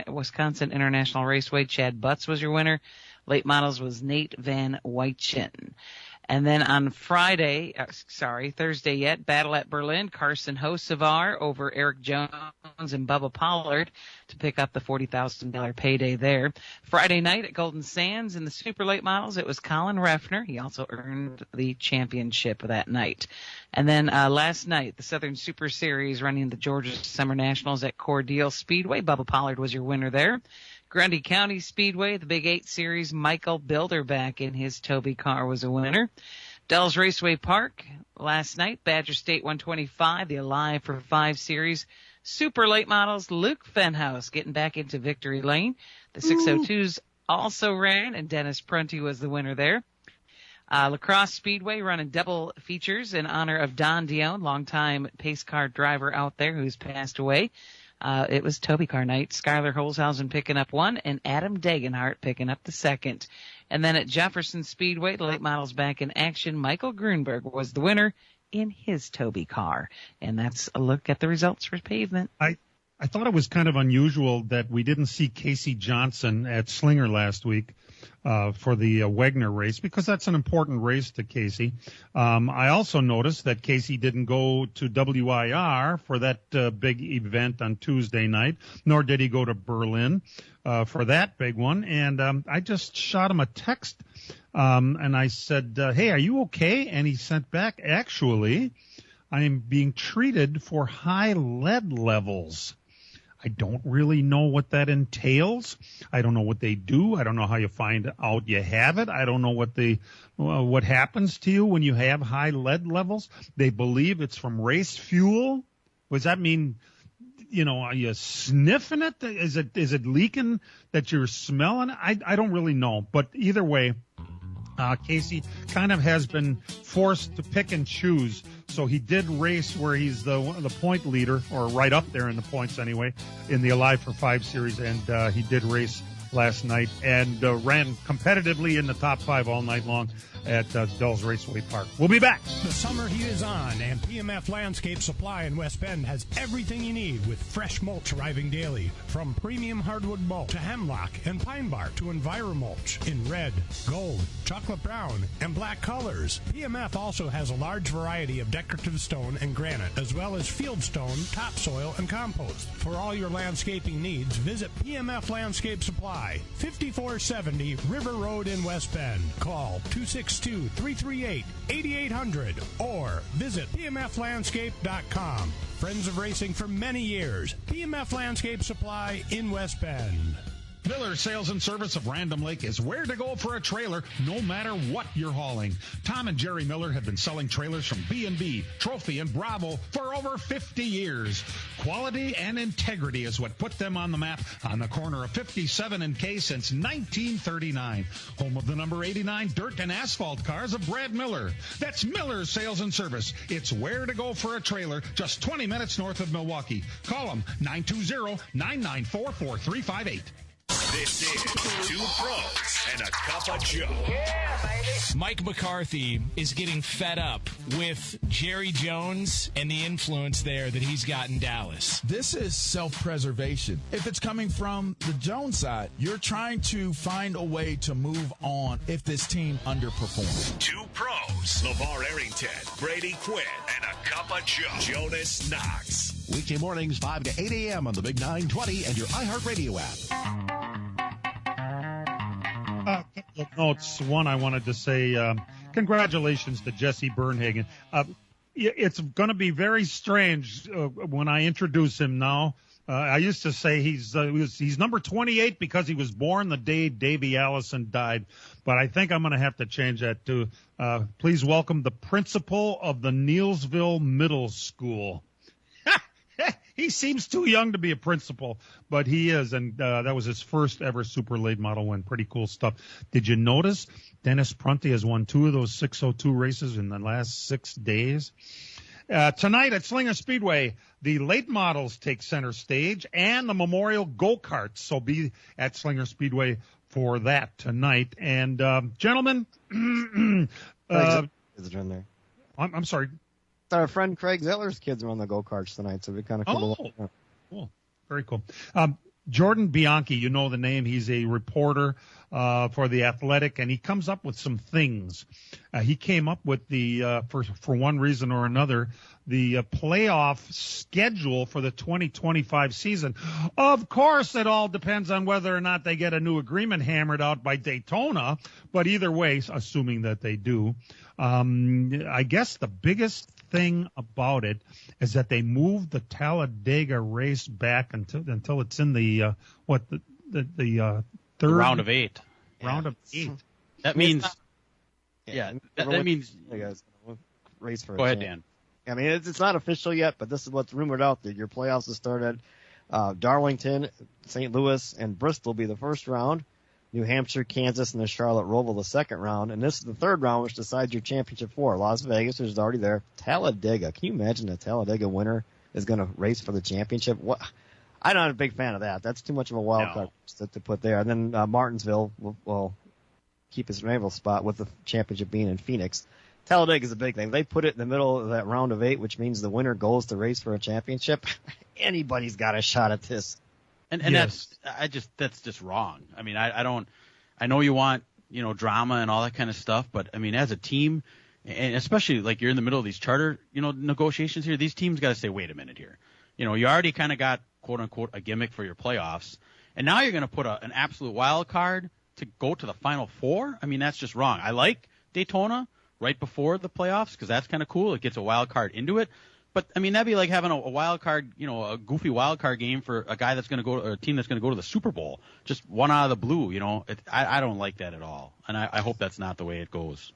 Wisconsin International Raceway, Chad Butts was your winner. Late models was Nate Van Wychen. And then on Thursday yet, battle at Berlin, Carson Hocevar over Eric Jones and Bubba Pollard to pick up the $40,000 payday there. Friday night at Golden Sands in the super late models, it was Colin Refner. He also earned the championship that night. And then last night, the Southern Super Series running the Georgia Summer Nationals at Cordele Speedway. Bubba Pollard was your winner there. Grundy County Speedway, the Big 8 Series, Michael Bilderback in his Toby car was a winner. Dells Raceway Park last night, Badger State 125, the Alive for 5 Series. Super late models, Luke Fenhouse getting back into victory lane. The 602s also ran, and Dennis Prunty was the winner there. La Crosse Speedway running double features in honor of Don Dion, longtime pace car driver out there who's passed away. It was Toby car night. Skylar Holzhausen picking up 1 and Adam Degenhart picking up the 2nd. And then at Jefferson Speedway, the late models back in action. Michael Grunberg was the winner in his Toby car. And that's a look at the results for pavement. I thought it was kind of unusual that we didn't see Casey Johnson at Slinger last week for the Wagner race, because that's an important race to Casey. I also noticed that Casey didn't go to WIR for that big event on Tuesday night, nor did he go to Berlin for that big one. And I just shot him a text, and I said, hey, are you okay? And he sent back, actually, I am being treated for high lead levels. I don't really know what that entails. I don't know what they do. I don't know how you find out you have it. I don't know what happens to you when you have high lead levels. They believe it's from race fuel. Does that mean, are you sniffing it? Is it leaking that you're smelling? I don't really know. But either way, Casey kind of has been forced to pick and choose. So he did race where he's the point leader, or right up there in the points anyway, in the Alive for 5 Series, and he did race last night and ran competitively in the top 5 all night long at Dells Raceway Park. We'll be back. The summer heat is on, and PMF Landscape Supply in West Bend has everything you need with fresh mulch arriving daily. From premium hardwood mulch to hemlock and pine bark to EnviroMulch in red, gold, chocolate brown, and black colors. PMF also has a large variety of decorative stone and granite, as well as field stone, topsoil, and compost. For all your landscaping needs, visit PMF Landscape Supply, 5470 River Road in West Bend. Call 262-338-8800 or visit pmflandscape.com. Friends of racing for many years. PMF Landscape Supply in West Bend. Miller Sales and Service of Random Lake is where to go for a trailer, no matter what you're hauling. Tom and Jerry Miller have been selling trailers from B&B, Trophy, and Bravo for over 50 years. Quality and integrity is what put them on the map on the corner of 57 and K since 1939. Home of the number 89 dirt and asphalt cars of Brad Miller. That's Miller Sales and Service. It's where to go for a trailer, just 20 minutes north of Milwaukee. Call them 920-994-4358. This is Two Pros and a Cup of Joe. Yeah, baby. Mike McCarthy is getting fed up with Jerry Jones and the influence there that he's got in Dallas. This is self-preservation. If it's coming from the Jones side, you're trying to find a way to move on if this team underperforms. Two Pros, LeVar Arrington, Brady Quinn, and a Cup of Joe, Jonas Knox. Weekday mornings, 5 to 8 a.m. on the Big 920 and your iHeartRadio app. Notes. One, I wanted to say congratulations to Jesse Bernhagen. It's going to be very strange when I introduce him now. I used to say he's number 28 because he was born the day Davy Allison died, but I think I'm going to have to change that to please welcome the principal of the Neilsville Middle School. He seems too young to be a principal, but he is, and that was his first ever super late model win. Pretty cool stuff. Did you notice Dennis Prunty has won 2 of those 602 races in the last 6 days? Tonight at Slinger Speedway, the late models take center stage and the Memorial Go-Karts, so be at Slinger Speedway for that tonight. And, gentlemen, there. I'm sorry. Our friend Craig Zeller's kids are on the go-karts tonight, so it'd be kind of cool. Oh, cool. Very cool. Jordan Bianchi, you know the name. He's a reporter for The Athletic, and he comes up with some things. He came up with the, for one reason or another, the playoff schedule for the 2025 season. Of course, it all depends on whether or not they get a new agreement hammered out by Daytona, but either way, assuming that they do, I guess the biggest thing about it is that they moved the Talladega race back until it's in the third round of 8. Round of 8. That means, that means. Race for. Go ahead, Dan. I mean, it's not official yet, but this is what's rumored out there. Your playoffs will start at Darlington, St. Louis, and Bristol will be the first round. New Hampshire, Kansas, and the Charlotte Roval the second round. And this is the third round, which decides your championship 4. Las Vegas, which is already there. Talladega. Can you imagine a Talladega winner is going to race for the championship? What? I'm not a big fan of that. That's too much of a wild card to put there. And then Martinsville will keep his rival spot with the championship being in Phoenix. Talladega is a big thing. They put it in the middle of that round of 8, which means the winner goes to race for a championship. Anybody's got a shot at this. And that's just wrong. I mean, I know you want, drama and all that kind of stuff, but I mean, as a team, and especially like you're in the middle of these charter, negotiations here, these teams got to say, wait a minute here. You already kind of got quote unquote a gimmick for your playoffs. And now you're going to put an absolute wild card to go to the Final Four. I mean, that's just wrong. I like Daytona right before the playoffs because that's kind of cool. It gets a wild card into it. But, I mean, that'd be like having a wild card, a goofy wild card game for a guy that's going to go, or a team that's going to go to the Super Bowl. Just one out of the blue, I don't like that at all. And I hope that's not the way it goes.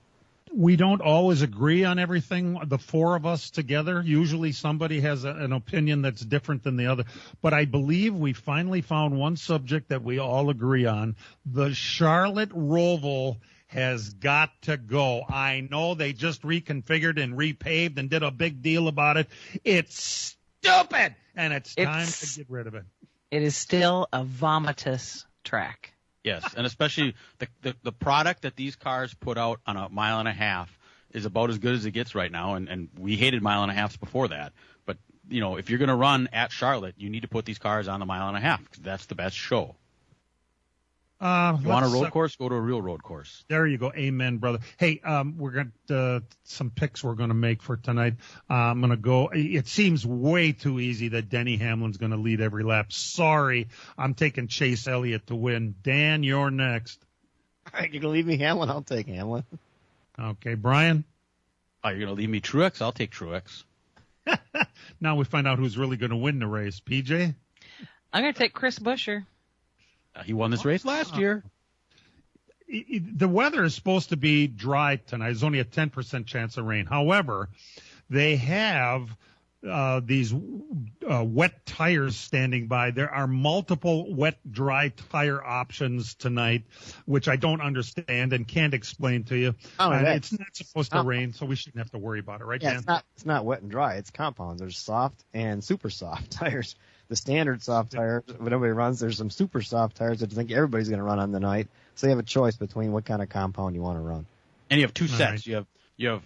We don't always agree on everything, the 4 of us together. Usually somebody has an opinion that's different than the other. But I believe we finally found one subject that we all agree on. The Charlotte Roval has got to go. I know they just reconfigured and repaved and did a big deal about it. It's stupid, and it's time to get rid of it. It is still a vomitous track. Yes, and especially the product that these cars put out on a mile and a half is about as good as it gets right now, and we hated mile and a halves before that. But, if you're going to run at Charlotte, you need to put these cars on the mile and a half because that's the best show. You want a road course? Go to a real road course. There you go. Amen, brother. Hey, we're got some picks we're going to make for tonight. I'm going to go. It seems way too easy that Denny Hamlin's going to lead every lap. Sorry, I'm taking Chase Elliott to win. Dan, you're next. All right, you're going to leave me Hamlin? I'll take Hamlin. Okay, Brian? Oh, you're going to leave me Truex? I'll take Truex. Now we find out who's really going to win the race. PJ? I'm going to take Chris Buescher. He won this race last year. The weather is supposed to be dry tonight. There's only a 10% chance of rain. However, they have these wet tires standing by. There are multiple wet, dry tire options tonight, which I don't understand and can't explain to you. It's not supposed to rain, so we shouldn't have to worry about it, right, Dan? It's not wet and dry. It's compounds. There's soft and super soft tires. The standard soft tires, when everybody runs, there's some super soft tires that I think everybody's going to run on the night. So you have a choice between what kind of compound you want to run. And you have 2 sets. Right. You have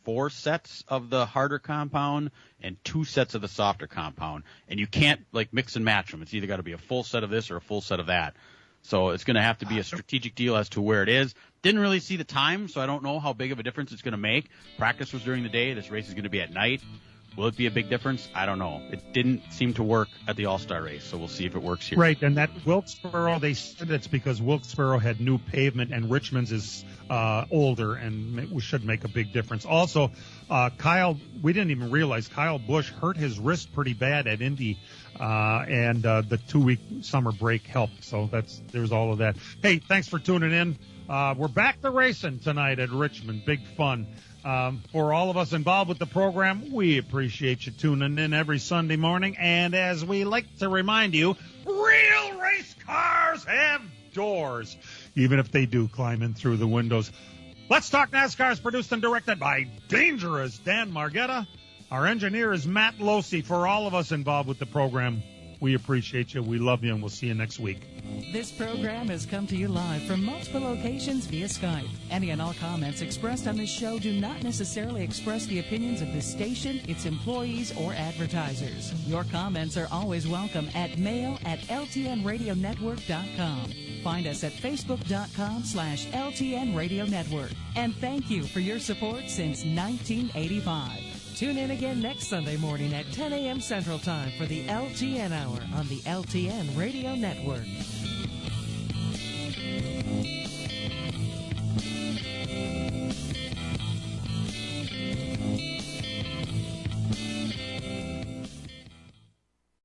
4 sets of the harder compound and 2 sets of the softer compound. And you can't mix and match them. It's either got to be a full set of this or a full set of that. So it's going to have to be a strategic deal as to where it is. Didn't really see the time, so I don't know how big of a difference it's going to make. Practice was during the day. This race is going to be at night. Will it be a big difference? I don't know. It didn't seem to work at the All-Star race, so we'll see if it works here. Right, and that Wilkesboro, they said it's because Wilkesboro had new pavement and Richmond's is older and should make a big difference. Also, Kyle, we didn't even realize Kyle Busch hurt his wrist pretty bad at Indy, and the 2-week summer break helped. So there's all of that. Hey, thanks for tuning in. We're back to racing tonight at Richmond. Big fun. For all of us involved with the program, we appreciate you tuning in every Sunday morning. And as we like to remind you, real race cars have doors, even if they do climb in through the windows. Let's Talk NASCAR is produced and directed by Dangerous Dan Margetta. Our engineer is Matt Losey. For all of us involved with the program, We appreciate you. We love you, and we'll see you next week. This program has come to you live from multiple locations via Skype. Any and all comments expressed on this show do not necessarily express the opinions of this station, its employees, or advertisers. Your comments are always welcome at mail@ltnradionetwork.com. Find us at facebook.com/LTN Radio Network. And thank you for your support since 1985. Tune in again next Sunday morning at 10 a.m. Central Time for the LTN Hour on the LTN Radio Network.